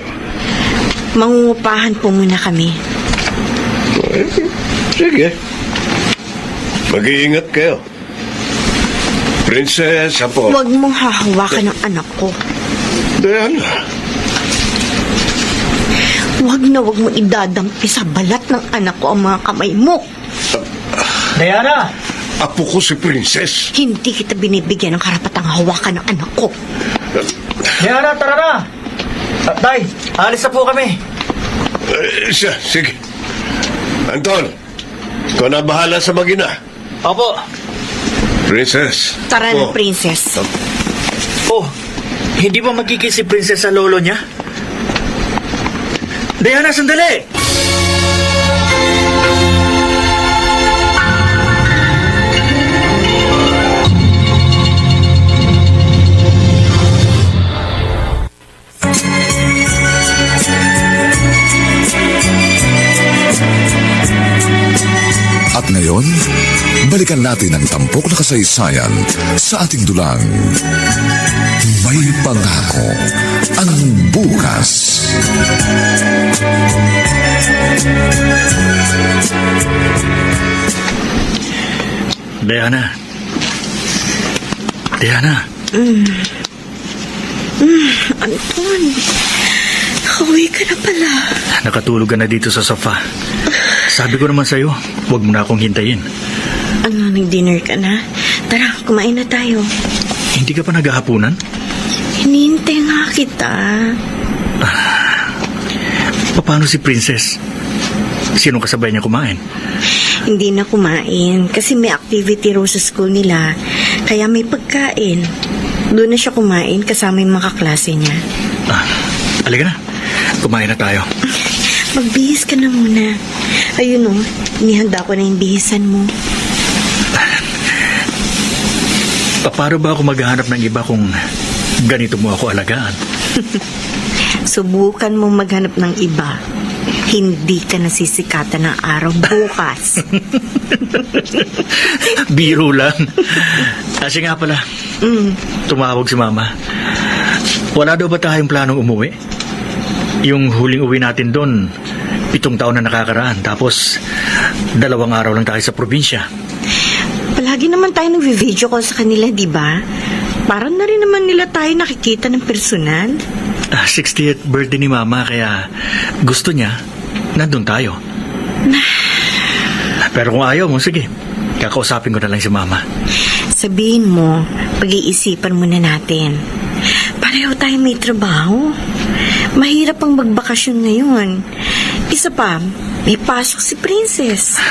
Mangungupahan po muna kami. Eh, sige. Mag-iingat kayo. Prinsesa po. Huwag mong hahawakan ng anak ko. Diana, Huwag na huwag mo idadampi sa balat ng anak ko ang mga kamay mo. Diana! apo ko si Princess. Hindi kita binibigyan ng karapatang hawakan ng anak ko. Diana, tara na! Tay, alis na po kami. Sige. Anton, ikaw na bahala sa mag-ina. Opo. Princess. Tara na, Oh. princess. Oh, hindi ba magkikis si Princess sa lolo niya? Diana, sandali! At ngayon, balikan natin ang tampok na kasaysayan sa ating dulang. May pangako ang bukas. Diana. Diana. Anton, nakauwi ka na pala. Nakatulog ka na dito sa sofa. Sabi ko naman sa'yo, huwag mo na akong hintayin. Ano, nag-dinner ka na? Tara, kumain na tayo. Hindi ka pa naghahapunan? Hinihintay nga kita. Paano si Princess? Sinong kasabay niya kumain? Hindi na kumain kasi may activity raw sa school nila. Kaya may pagkain. Doon na siya kumain kasama yung mga kaklase niya. Halika na. Kumain na tayo. Magbihis ka na muna. Ayun o, inihanda ko na yung bihisan mo. Paano ba ako maghahanap ng iba kung ganito mo ako alagaan? Subukan mo maghanap ng iba. Hindi ka nasisikatan ng araw bukas. Biro lang. Kasi nga pala, tumawag si Mama. Wala daw ba tayong planong umuwi? Yung huling uwi natin doon, 7 taon na nakakaraan. Tapos, 2 araw lang tayo sa probinsya. Palagi naman tayo nag-video call sa kanila, di ba? Parang na rin naman nila tayo nakikita ng personal. 60th birthday ni Mama, kaya gusto niya, nandun tayo. Pero kung ayaw mo, sige. Kakausapin ko na lang si Mama. Sabihin mo, pag-iisipan muna natin. Pareho tayo may trabaho. Mahirap ang magbakasyon ngayon. Isa pa, may pasok si Princess.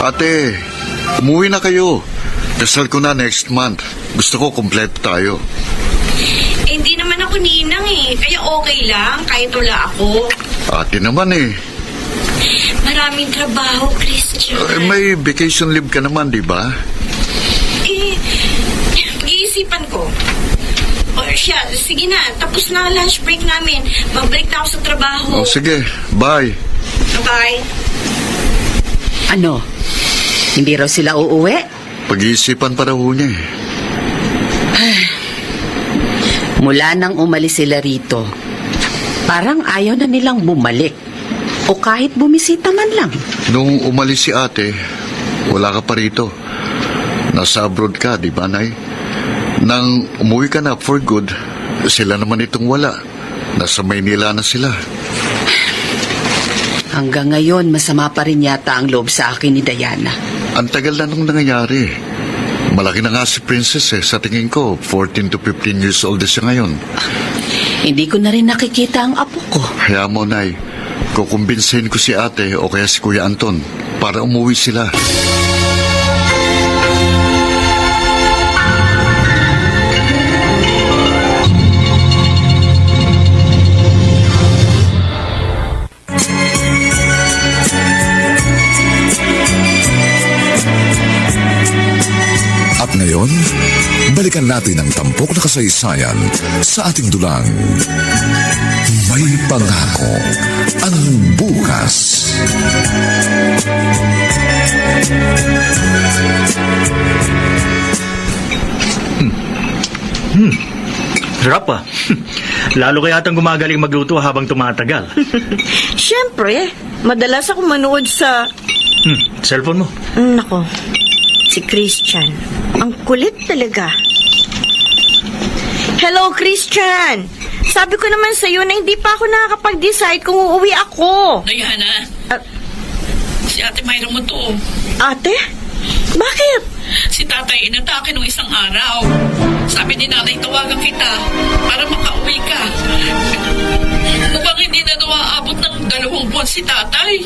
Ate, umuwi na kayo. Dasal ko na next month. Gusto ko kompleto tayo. Hindi naman ako ninang kaya okay lang kahit wala ako. Ate naman eh. Maraming trabaho, Christian. May vacation leave ka naman, di ba? Pag-iisipan ko. O siya, sige na, tapos na ang lunch break namin. Babalik na ako sa trabaho. O sige, bye. Bye. Ano? Hindi raw sila uuwi? Pag-iisipan pa raw niya eh. Mula nang umalis sila rito, parang ayaw na nilang bumalik. O kahit bumisita man lang. Nung umalis si ate, wala ka pa rito. Nasa abroad ka, di ba, Nay? Nang umuwi ka na for good, sila naman itong wala. Nasa Maynila na sila. Hanggang ngayon, masama pa rin yata ang loob sa akin ni Diana. Ang tagal na nung nangyayari. Malaki na nga si Princess eh. Sa tingin ko, 14 to 15 years old na siya ngayon. Hindi ko na rin nakikita ang apo ko. Kaya mo, Nay, kukumbinsin ko si ate o kaya si Kuya Anton para umuwi sila. At ngayon, balikan natin ang tampok na kasaysayan sa ating dulang. May pangako ang bukas. Sarap ah. Lalo kaya yatang gumagaling magluto habang tumatagal. Siyempre, madalas ako manood sa... Cellphone mo. Nako, si Christian. Ang kulit talaga. Hello, Christian! Sabi ko naman sa'yo na hindi pa ako nakakapag-decide kung uuwi ako. Diana, si Ate Mayra mo to. Ate? Bakit? Si tatay inatake nung isang araw. Sabi ni nanay, tawagan kita para makauwi ka. Mukhang hindi na nawaabot ng 2 buwan si tatay.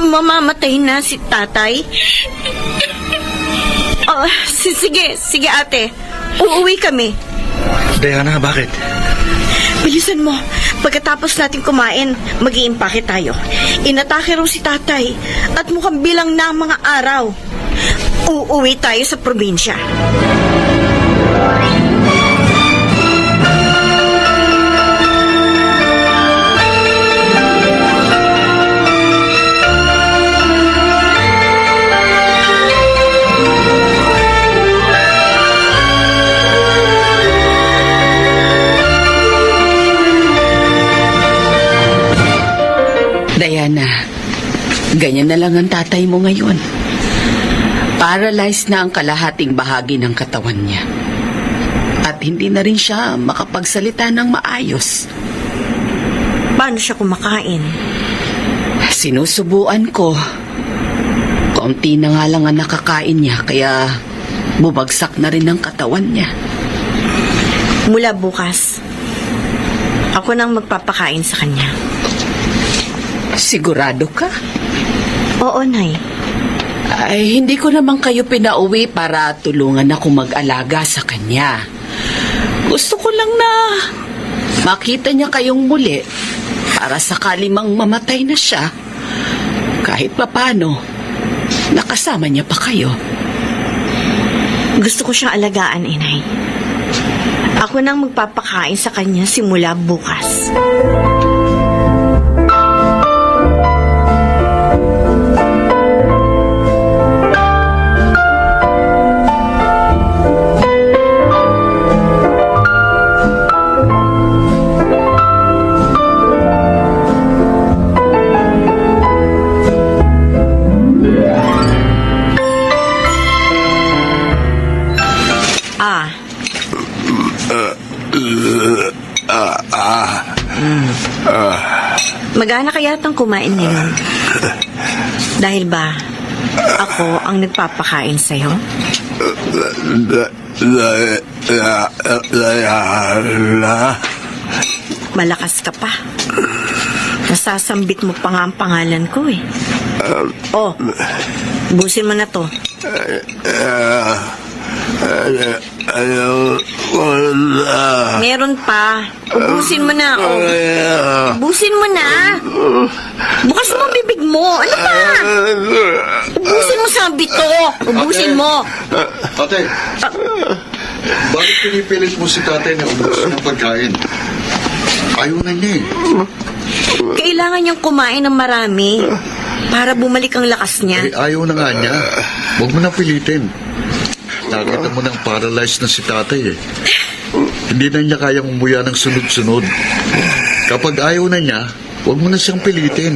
Mamamatay na si tatay? Sige ate. Uuwi kami. Diana, bakit? Bilisan mo. Pagkatapos natin kumain, mag-iimpake tayo. Inatake raw si tatay at mukhang bilang na ang mga araw. Uuwi tayo sa probinsya. Diana, ganyan na lang ang tatay mo ngayon. Paralyzed na ang kalahating bahagi ng katawan niya. At hindi na rin siya makapagsalita ng maayos. Paano siya kumakain? Sinusubuan ko. Kaunti na nga lang ang nakakain niya, kaya bubagsak na rin ang katawan niya. Mula bukas, ako nang magpapakain sa kanya. Sigurado ka? Oo, Nay. Ay, hindi ko naman kayo pinauwi para tulungan ako mag-alaga sa kanya. Gusto ko lang na makita niya kayong muli para sakali mang mamatay na siya. Kahit papano, nakasama niya pa kayo. Gusto ko siyang alagaan, Inay. Ako nang magpapakain sa kanya simula bukas. Mag-aana ka yatang kumain ngayon. Dahil ba, ako ang nagpapakain sa'yo? Malakas ka pa. Nasasambit mo pa nga ang pangalan ko eh. Oh, busin mo na to. Meron pa. Ubusin mo na. Oh. Ubusin mo na. Bukas mo ang bibig mo. Ano ba? Ubusin mo sabi to. Ubusin mo. Ate, bakit pinipilit mo si tatay na ubusin ng pagkain? Ayaw na niya eh. Kailangan niyang kumain ng marami para bumalik ang lakas niya. Eh, ayaw na nga niya. Huwag mo na pilitin. Nakita mo nang paralyzed na si tatay eh. Hindi na niya kayang umuya ng sunod-sunod. Kapag ayaw na niya, huwag mo na siyang pilitin.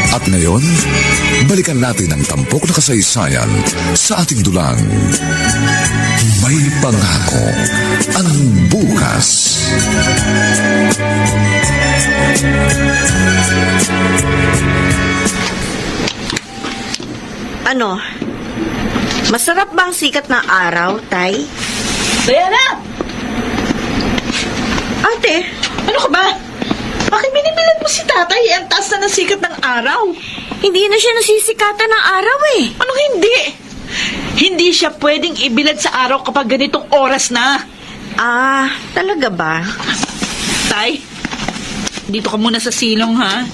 At ngayon, balikan natin ang tampok na kasaysayan sa ating dulang. May pangako ang bukas. Ano? Masarap bang sikat na araw, Tay? Diana! Ate, Ano ka ba? Bakit binibilan mo si tatay? Ang taas na ng sikat ng araw. hindi na siya nasisikatan ng araw eh. Anong hindi? Hindi siya pwedeng ibilad sa araw kapag ganitong oras na. Ah, talaga ba? Tay, dito ka muna sa silong, ha?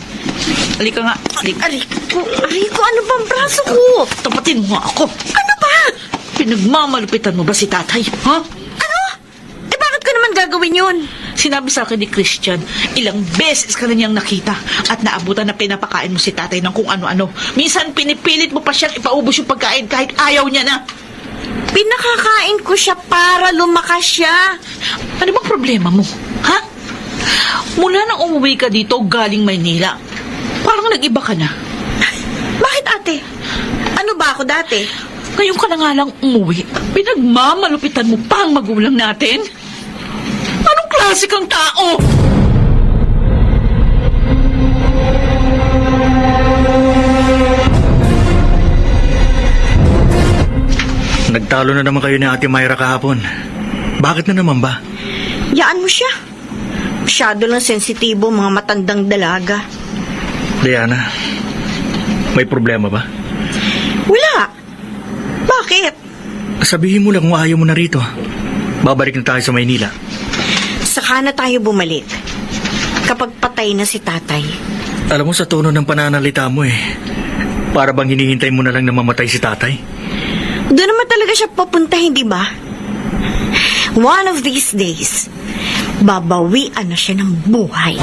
Halika nga. Halika. Aray ko, ano bang braso ko? Tapatin mo nga ako. Ano ba? Pinagmamalupitan mo ba si tatay, ha? Ano? Eh bakit ko naman gagawin yun? Sinabi sa akin ni Christian, ilang beses ka na niyang nakita at naabutan na pinapakain mo si tatay ng kung ano-ano. Minsan pinipilit mo pa siyang ipaubos yung pagkain kahit ayaw niya na. Pinakakain ko siya para lumakas siya. Ano bang problema mo, ha? Mula nang umuwi ka dito galing Maynila, parang nag-iba ka na. Bakit ate? Ano ba ako dati? Ngayon ka na nga lang umuwi, pinagmamalupitan mo pa ang magulang natin? Anong klase kang tao? Nagtalo na naman kayo ni Ate Myra kahapon. Bakit na naman ba? Yaan mo siya. Masyado lang sensitibo mga matandang dalaga. Diana, may problema ba? Wala. Bakit? Sabihin mo lang kung ayaw mo na rito. Babalik na tayo sa Maynila. Saka na tayo bumalik. Kapag patay na si tatay. Alam mo sa tono ng pananalita mo eh. Para bang hinihintay mo na lang na mamatay si tatay? Doon naman talaga siya papunta, hindi ba? One of these days, babawian na siya ng buhay.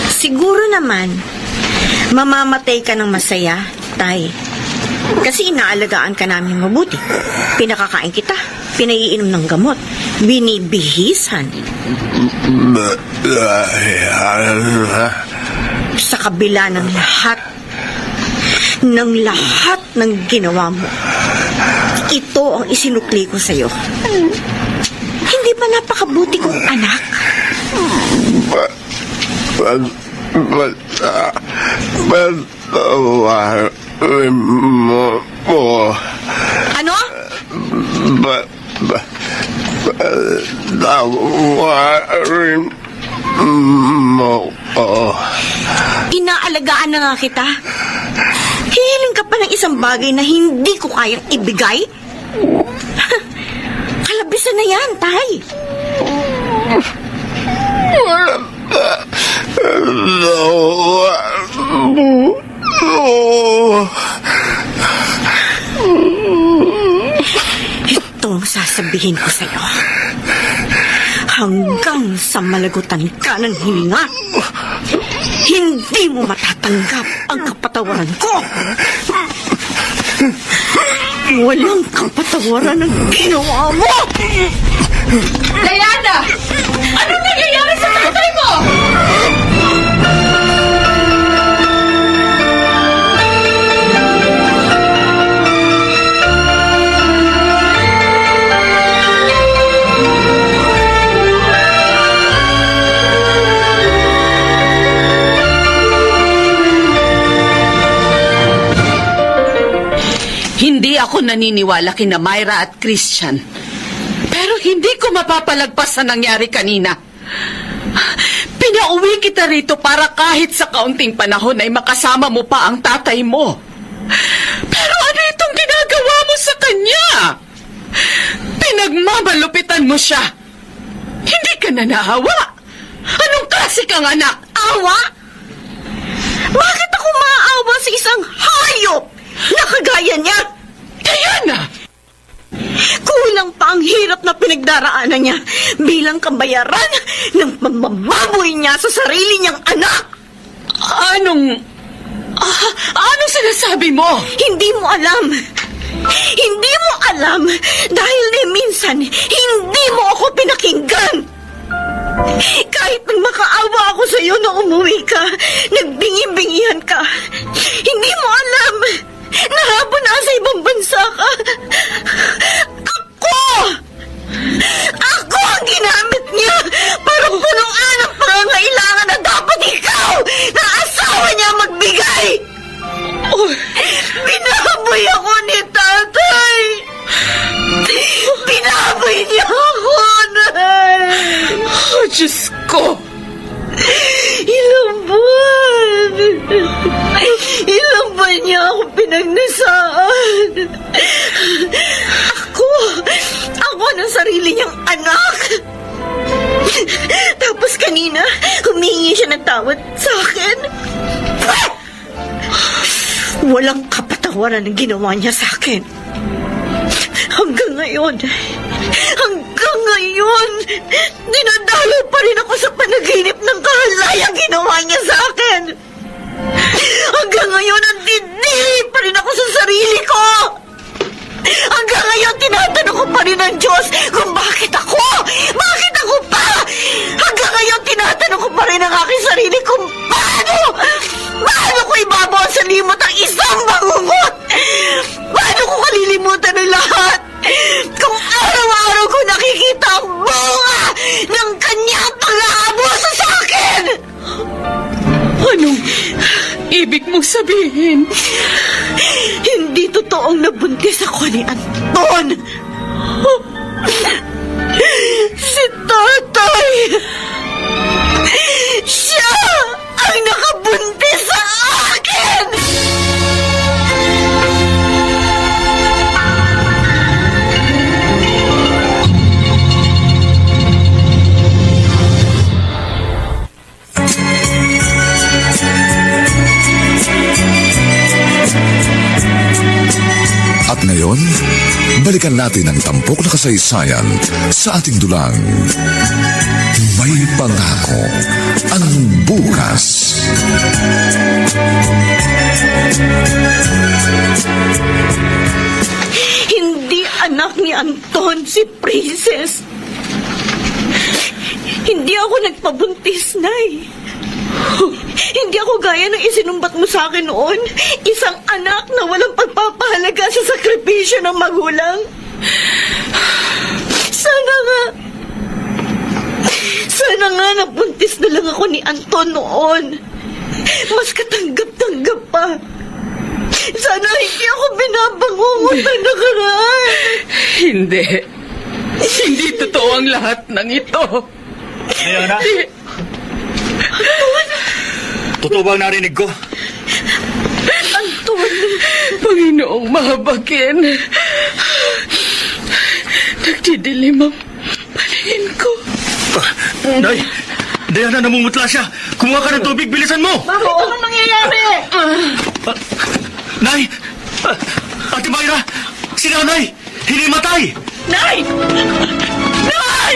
Siguro naman, mamamatay ka ng masaya, Tay. Kasi inaalagaan ka namin mabuti. Pinakakain kita, pinaiinom ng gamot, binibihisan. Sa kabila ng lahat ng ginawa mo, ito ang isinukli ko sa'yo. Hindi ba napakabuti kong anak? Ano? Inaalagaan na nga kita. Hihiling ka pa ng isang bagay na hindi ko kayang ibigay? Kalabisan na yan, Tay. Ito ang sasabihin ko sa'yo. Hanggang sa malagutan ka ng hininga, hindi mo matatanggap ang kapatawaran ko. Walang kapatawaran ang ginawa mo! Diana! Anong nangyayari sa tatay mo? Hindi ako naniniwala kina Myra at Christian. Pero hindi ko mapapalagpas sa nangyari kanina. Pinauwi kita rito para kahit sa kaunting panahon ay makasama mo pa ang tatay mo. Pero ano itong ginagawa mo sa kanya? Pinagmamalupitan mo siya. Hindi ka na naawa. Anong klase kang anak? Awa? Bakit ako maaawa sa isang hayop na kagaya niya? Diana! Kulang pa ang hirap na pinagdaraanan niya bilang kabayaran ng pambababoy niya sa sarili niyang anak. Anong sinasabi mo? Hindi mo alam. Hindi mo alam dahil minsan hindi mo ako pinakinggan. Kahit nang makaawa ako sa iyo na umuwi ka, nagbingi-bingihan ka, hindi mo alam na habang nasa ibang bansa ka, ako ang ginamit niya para punuan ang pangangailangan na dapat ikaw na asawa niya magbigay. Binaboy ako ni tatay. Binaboy niya ako, Nay. Oh, Diyos ko! Ilang buwan niya ako pinagnasaan. Ako ng sarili niyang anak. Tapos kanina, humingi siya ng tawad sa akin. Walang kapatawaran ang ginawa niya sa akin. Hanggang ngayon, dinadalo pa rin ako sa panaginip ng kahalayang ginawa niya sa akin. Hanggang ngayon, nandidiri pa rin ako sa sarili ko. Hanggang ngayon, tinatanong ko pa rin ang Diyos kung bakit ako? Bakit ako pa? Hanggang ngayon, tinatanong ko pa rin ang aking sarili kung paano ko ibabaw sa limot ang isang bangungot? Paano ko kalilimutan ang lahat? Kung araw-araw ko nakikita ang bunga ng kanyang pang-aabuso sa akin! Anong ibig mong sabihin? Hindi totoong nabuntis ako ni Anton. Si tatay. Siya ang nakabuntis sa akin. At ngayon, balikan natin ang tampok na kasaysayan sa ating dulang. May pangako ang bukas. Hindi anak ni Anton si Princess. Hindi ako nagpabuntis, Nay. Hindi ako gaya ng isinumbat mo sa akin noon. Isang anak na walang pagpapahalaga sa sakripisyo ng magulang. Sana nga nabuntis na lang ako ni Anton noon. Mas katanggap-tanggap pa. Sana hindi ako binabangungot ng nakaraan. Hindi. Hindi totoo ang lahat ng ito. Diana? Totoo ba ang narinig ko? Anton. Panginoong mahabagin. Nagdidilim ang paningin ko. Nay! Diana, namumutla siya! Kumuha ka ng tubig, bilisan mo! Bakit ano nangyayari? Nay! Ate Mayra! Si Nanay! Hinimatay! Nay! Nay!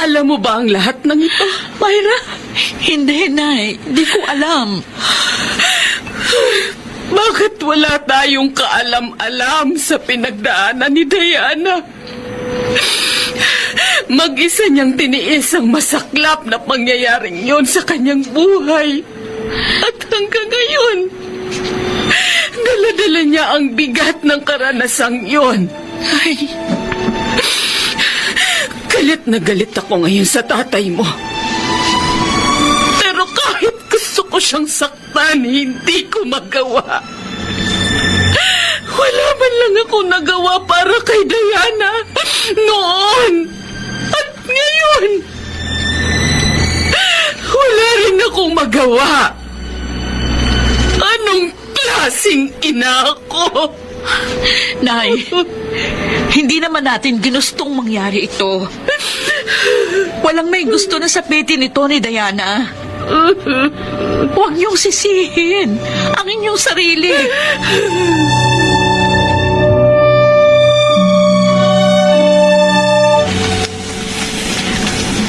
Alam mo ba ang lahat ng ito, Myra? Hindi, Nay. Di ko alam. Bakit wala tayong kaalam-alam sa pinagdaanan ni Diana? Mag-isa niyang tiniis ang masaklap na pangyayaring yon sa kanyang buhay. At hanggang ngayon, dala-dala niya ang bigat ng karanasang yon. Ay, Galit na galit ako ngayon sa tatay mo. Pero kahit gusto ko siyang saktan, hindi ko magawa. Wala man lang ako nagawa para kay Diana noon. At ngayon, wala rin akong magawa. Anong klaseng ina ako? Nay, hindi naman natin ginustong mangyari ito. Walang may gusto na sapitin ito ni Diana. Huwag niyong sisihin ang inyong sarili.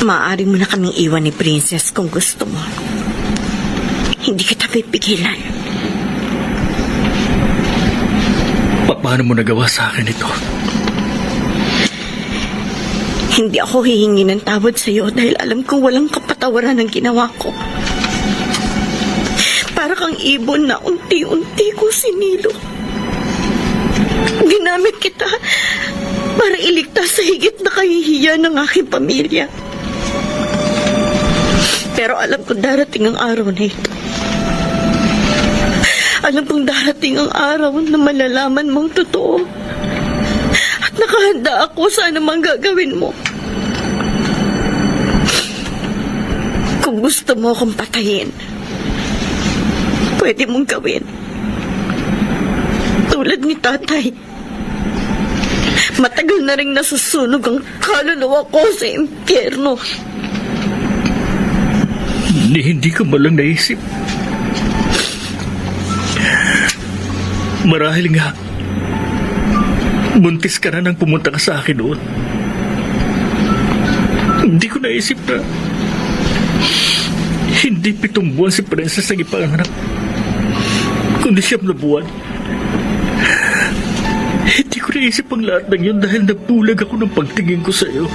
Maaari mo na kaming iwan ni Princess kung gusto mo. Hindi kita pipigilan. Paano mo nagawa sa akin ito? Hindi ako hihingi ng tawad sa iyo dahil alam kong walang kapatawaran ang ginawa ko. Para kang ibon na unti-unti ko sinilo. Ginamit kita para iligtas sa higit na kahihiyan ng aking pamilya. Pero alam kong darating ang araw na ito. Alam kong darating ang araw na malalaman mong totoo. At nakahanda ako sa anumang gagawin mo. Kung gusto mo akong patayin, pwede mong gawin. Tulad ni tatay. Matagal na rin nasusunog ang kaluluwa ko sa impyerno. Hindi ko malang naisip. Marahil nga, buntis ka na nang pumunta ka sa akin noon. Hindi ko naisip na hindi 7 buwan si Princess ang ipanganak, kundi 9 na buwan. Hindi ko naisip ang lahat ng yun dahil nabulag ako ng pagtingin ko sa iyo.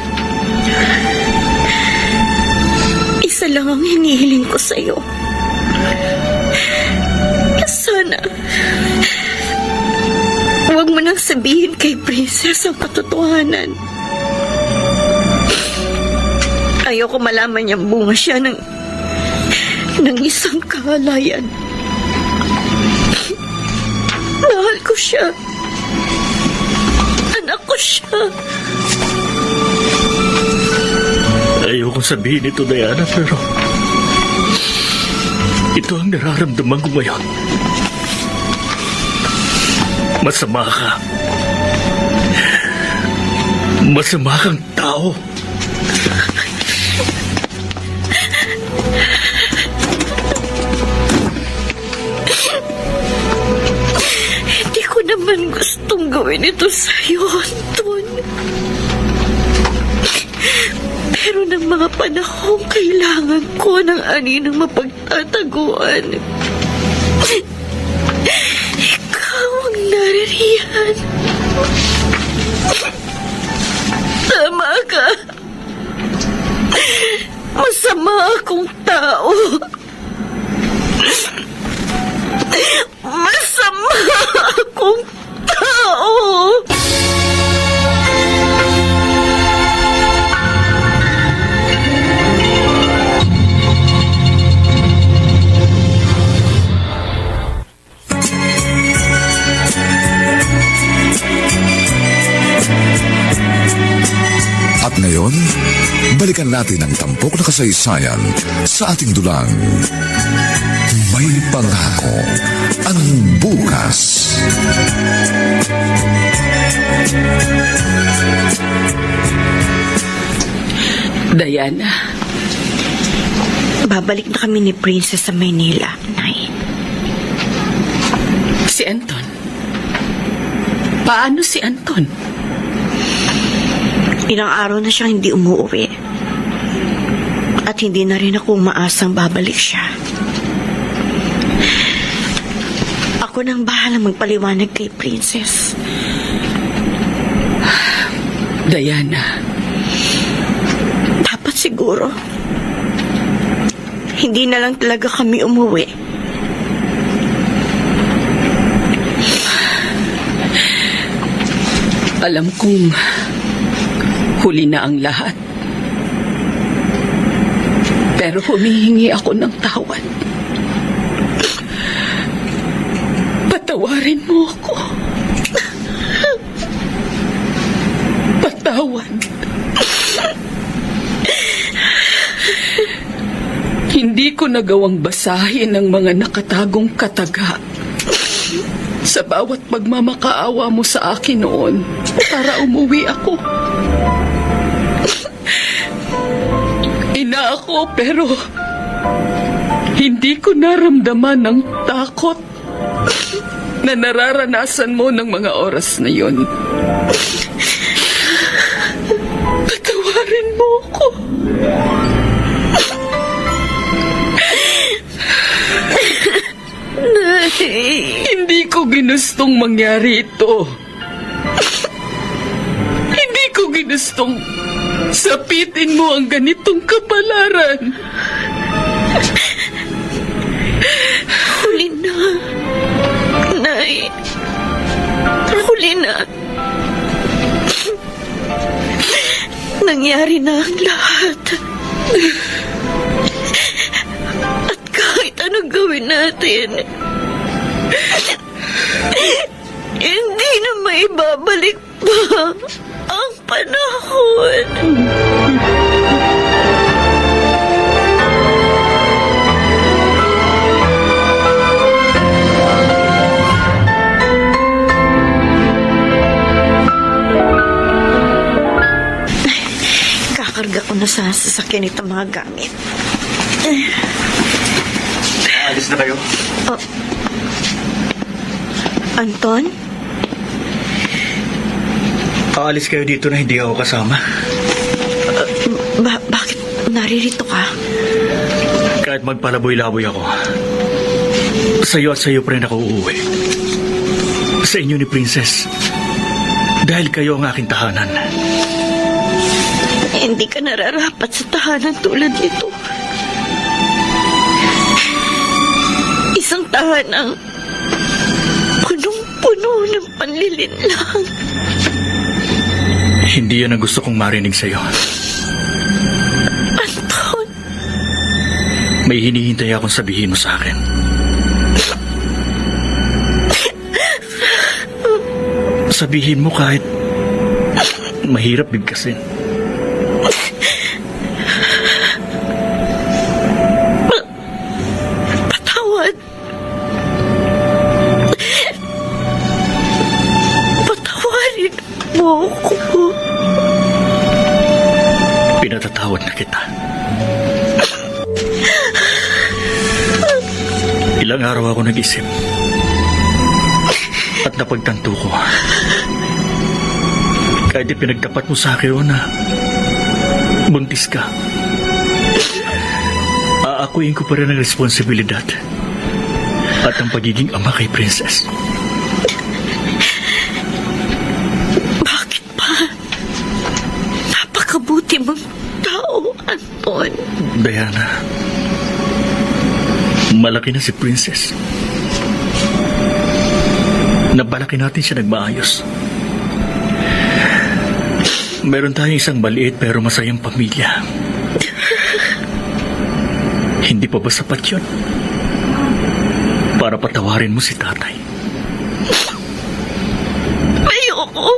Isa lang ang hinihiling ko sa iyo. Sana huwag mo nang sabihin kay Princess ang katotohanan. Ayoko malaman niyang bunga siya ng isang kahalayan. Mahal ko siya. Anak ko siya. Ayokong sabihin ito, Diana, pero ito ang nararamdaman ko ngayon. Masama ka. Masama kang tao. Hindi ko naman gustong gawin ito sa'yo, Anton. Pero ng mga panahong kailangan ko ng aninang mapagtataguan, ikaw ang naririyan. Tama ka. Masama akong tao. Masama akong tao. At ngayon, balikan natin ang tampok na kasaysayan sa ating dulang. May pangako ang bukas. Diana, Babalik na kami ni Princess sa Maynila, Nay. si Anton. Paano si Anton? Ilang araw na siyang hindi umuwi. At hindi na rin ako umaasang babalik siya. Ako nang bahalang magpaliwanag kay Princess. Diana, Dapat siguro. Hindi na lang talaga kami umuwi. alam kong huli na ang lahat. Pero humihingi ako ng tawad. Patawarin mo ako. Patawad. Hindi ko nagawang basahin ang mga nakatagong kataga sa bawat pagmamakaawa mo sa akin noon para umuwi ako. Ina ako pero hindi ko naramdaman ang takot na nararanasan mo ng mga oras na yon. Patawarin mo ako. Hindi ko ginustong mangyari ito. Hindi ko ginustong sapitin mo ang ganitong kapalaran. Huli na. Nay. Huli na. Nangyari na ang lahat. At kahit anong gawin natin, hindi na maibabalik pa ang panahon. Kakarga ko na sa sasakyan itong mga gamit. Alis na kayo? Anton? Aalis kayo dito na hindi ako kasama. Bakit naririto ka? Kahit magpalaboy-laboy ako, sa'yo at sa'yo pa rin ako uuwi. Sa inyo ni Princess. Dahil kayo ang aking tahanan. Hindi ka nararapat sa tahanan tulad nito. Isang tahanang punong-puno ng panlilinlang. Hindi yan ang gusto kong marinig sa'yo. Anton, May hinihintay akong sabihin mo sa akin. Sabihin mo kahit mahirap bigkasin. patawad. Patawarin mo ako. Pinatatawad na kita. Ilang araw ako nag-isip. At napagtanto ko. Kahit ipinagtapat mo sa akin, Rona, buntis ka. Aakuin ko pa rin ang responsibilidad at ang pagiging ama kay Princess. Bakit pa? Napakabuti mong tao, Anton. Diana, malaki na si Princess. Nabalaki natin siya nagmaayos. Meron tayong isang maliit pero masayang pamilya. Hindi pa ba sapat yun? Para patawarin mo si tatay. Ayoko.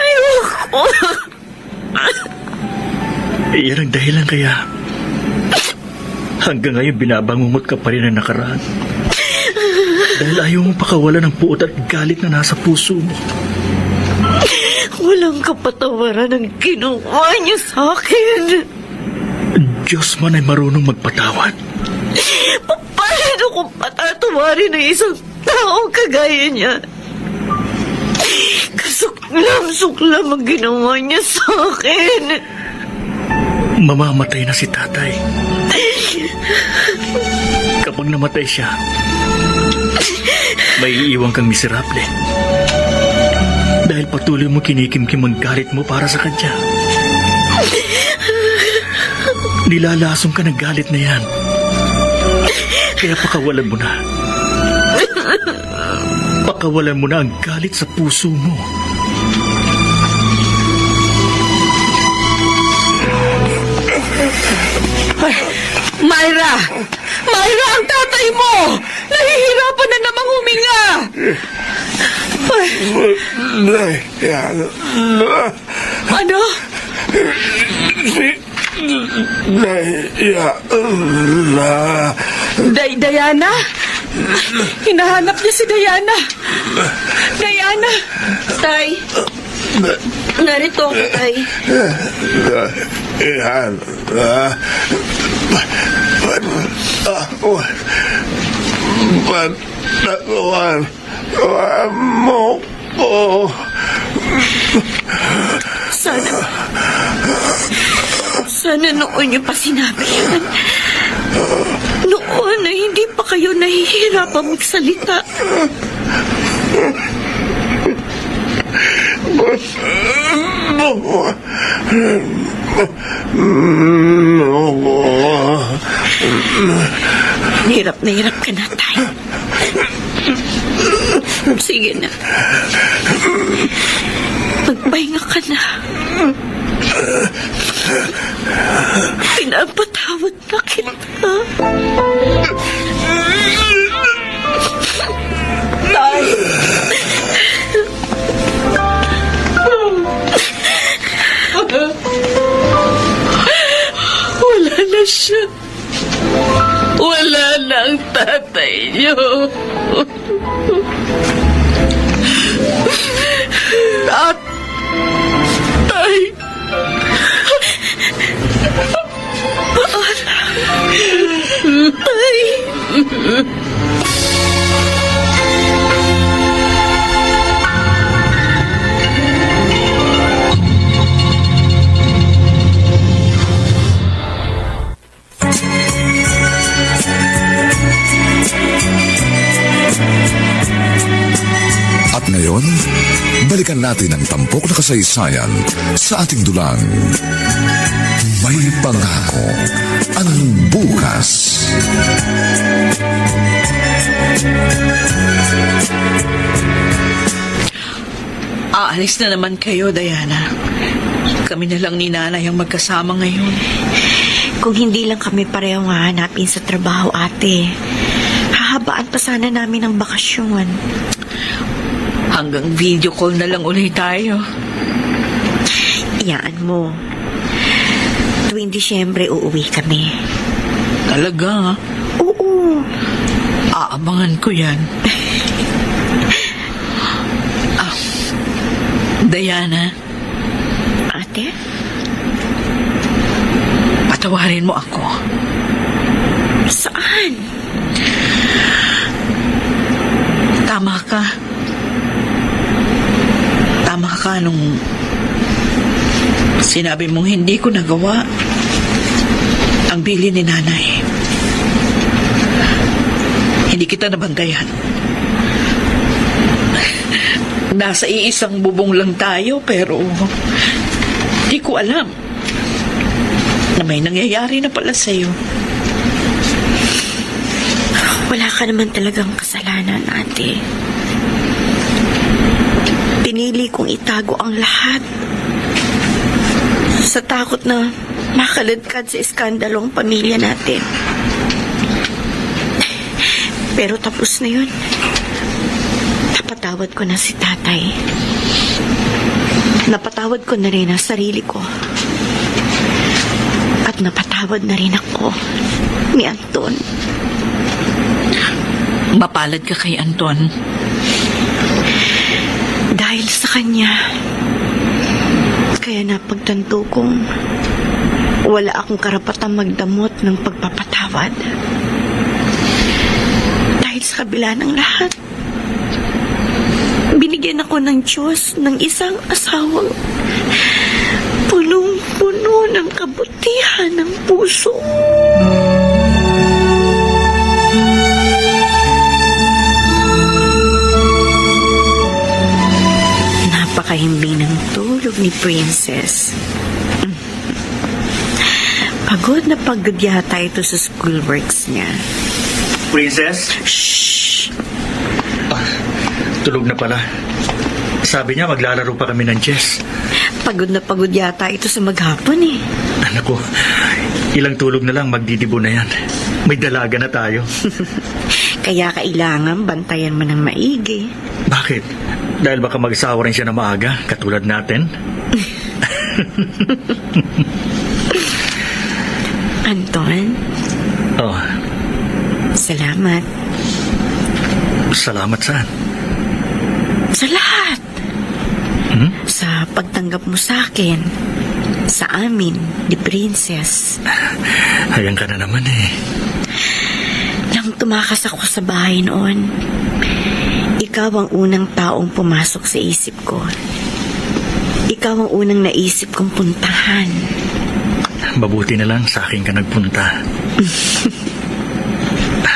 Ayoko. Iyan ang dahilan kaya hanggang ngayon binabangungot ka pa rin ang nakaraan. Dahil ayaw mong pakawalan ng puot at galit na nasa puso mo. Walang kapatawaran ang ginawa niyo sa akin. Diyos man ay marunong magpatawad. Paano kung patatawarin ng isang taong kagaya niya? Kasuklam-suklam ang ginawa niya sa akin. Mamamatay na si tatay. Kapag namatay siya, may iiwan kang miserable. Dahil patuloy mo kinikimkim ang galit mo para sa kanya. Nilalasong ka ng galit na yan. Kaya pakawalan mo na. Pakawalan mo na ang galit sa puso mo. Myra! Myra, ang tatay mo! Nahihirapan na namang huminga! Ano? Diana? Hinahanap niya si Diana. Diana! Tay, narito ako, Tay. mo ko. Sana noon niyo pa sinabi yan. Noon na hindi pa kayo nahihirapan magsalita. Hirap ka na, Tay. Sige na. Magpahinga ka na. Pinapatawad na kita. Tay! Wala na siya. Wala na ang tatay niyo. At tay. Tay. At ngayon, balikan natin ang tampok na kasaysayan sa ating dulang. May pangako ang bukas. Aalis na naman kayo, Diana. Kami na lang ni Nanay ang magkasama ngayon. Kung hindi lang kami parehong hahanapin sa trabaho, ate, hahabaan pa sana namin ang bakasyon. Hanggang video call na lang ulit tayo. Iyaan mo. Tuwing Disyembre, uuwi kami. Talaga, ha? Oo. Aabangan ko yan. Diana, Ate? patawarin mo ako. Saan? naman. Tama ka. Tama ka nung sinabi mong hindi ko nagawa ang bili ni nanay. Hindi kita nabantayan. Nasa iisang bubong lang tayo pero di ko alam na may nangyayari na pala sa'yo. Wala ka naman talagang kasalanan, ate. Pinili kong itago ang lahat. Sa takot na makaladkad sa iskandalong pamilya natin. Pero tapos na yun. Napatawad ko na si tatay. Napatawad ko na rin ang sarili ko. At napatawad na rin ako ni Anton. Mapalad ka kay Anton. Dahil sa kanya, kaya napagtanto kong wala akong karapatang magdamot ng pagpapatawad. Dahil sa kabila ng lahat, binigyan ako ng Diyos ng isang asawang punong-puno ng kabutihan ng puso. Napakahimbing ng tulog ni Princess. Pagod na pagod yata ito sa schoolworks niya. Princess? Shh! Tulog na pala. Sabi niya maglalaro pa kami ng chess. Pagod na pagod yata ito sa maghapon eh. Anak ko, ilang tulog na lang magdidibo na yan. May dalaga na tayo. Kaya kailangan bantayan mo ng maigi. Bakit? Dahil baka mag-asawa rin siya na maaga, katulad natin? Anton, Oh, salamat. salamat saan? Sa lahat. Hmm? Sa pagtanggap mo sa akin. Sa amin, ni Princess. Hayang ka na naman eh. Nang tumakas ako sa bahay noon, ikaw ang unang taong pumasok sa isip ko. Ikaw ang unang naisip kong puntahan. Mabuti na lang sa akin ka nagpunta.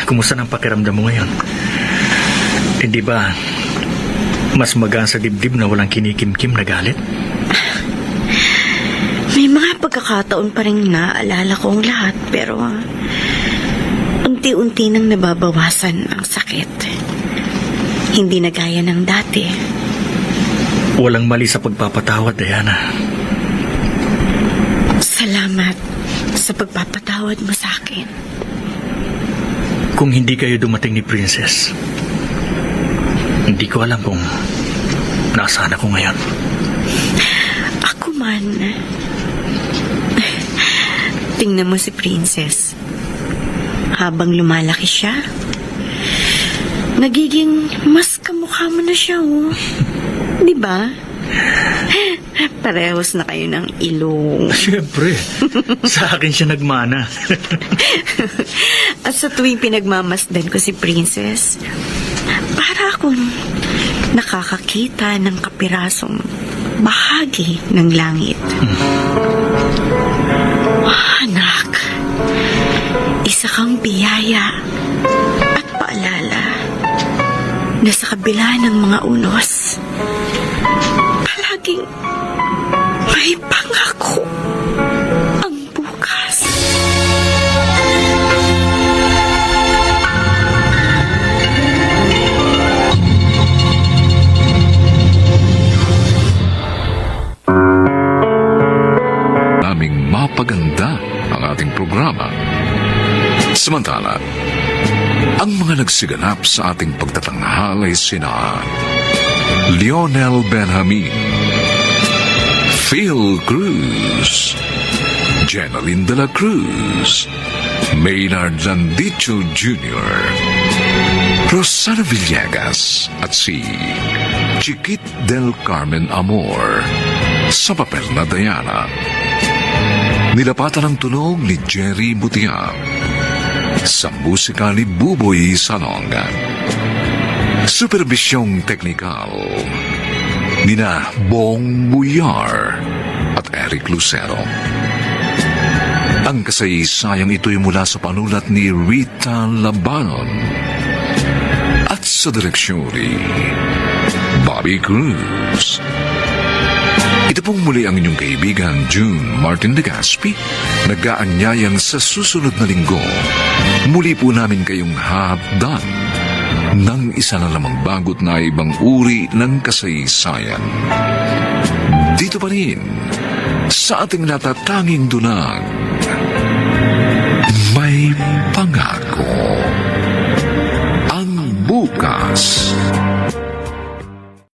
Kumusta ng pakiramdam mo ngayon? Hindi ba mas magaan sa dibdib na walang kinikimkim na galit? May mga pagkakataon pa rin naaalala ko ang lahat, pero unti-unti nang nababawasan ang sakit. Hindi na gaya ng dati. Walang mali sa pagpapatawad, Diana. Salamat sa pagpapatawad mo sa akin. Kung hindi kayo dumating ni Princess, hindi ko alam kung nasaan ako ngayon. Ako man. Tingnan mo si Princess. Habang lumalaki siya, nagiging mas kamukha mo na siya, oh. Di ba? Parehos na kayo ng ilong. Siyempre, sa akin siya nagmana. At sa tuwing pinagmamasdan ko si Princess, para akong nakakakita ng kapirasong bahagi ng langit. Anak, isa kang biyaya at paalala na sa kabila ng mga unos, palaging may pangako ang bukas. Naming mapaganda ang ating programa. Samantala, ang mga nagsiganap sa ating pagtatanghal ay sina Lionel Benjamin, Phil Cruz, Jeneline de la Cruz, Maynard Landicho Jr., Rosana Villegas at si Chiquit del Carmen Amor sa papel na Diana. Nilapatan ang tunog ni Jerry Butia. sa musika ni Buboy Salong. Supervisyong teknikal nina Bong Buyar at Eric Lucero. Ang kasaysayang ito'y mula sa panulat ni Rita Labanon at sa direksyon ni Bobby Cruz. Ito pong muli ang inyong kaibigan June Martin de Gaspi, nag-aanyayang sa susunod na linggo. Muli po namin kayong hahabdan ng isa na lamang bagot na ibang uri ng kasaysayan. Dito pa rin sa ating natatanging dunang may pangako ang bukas.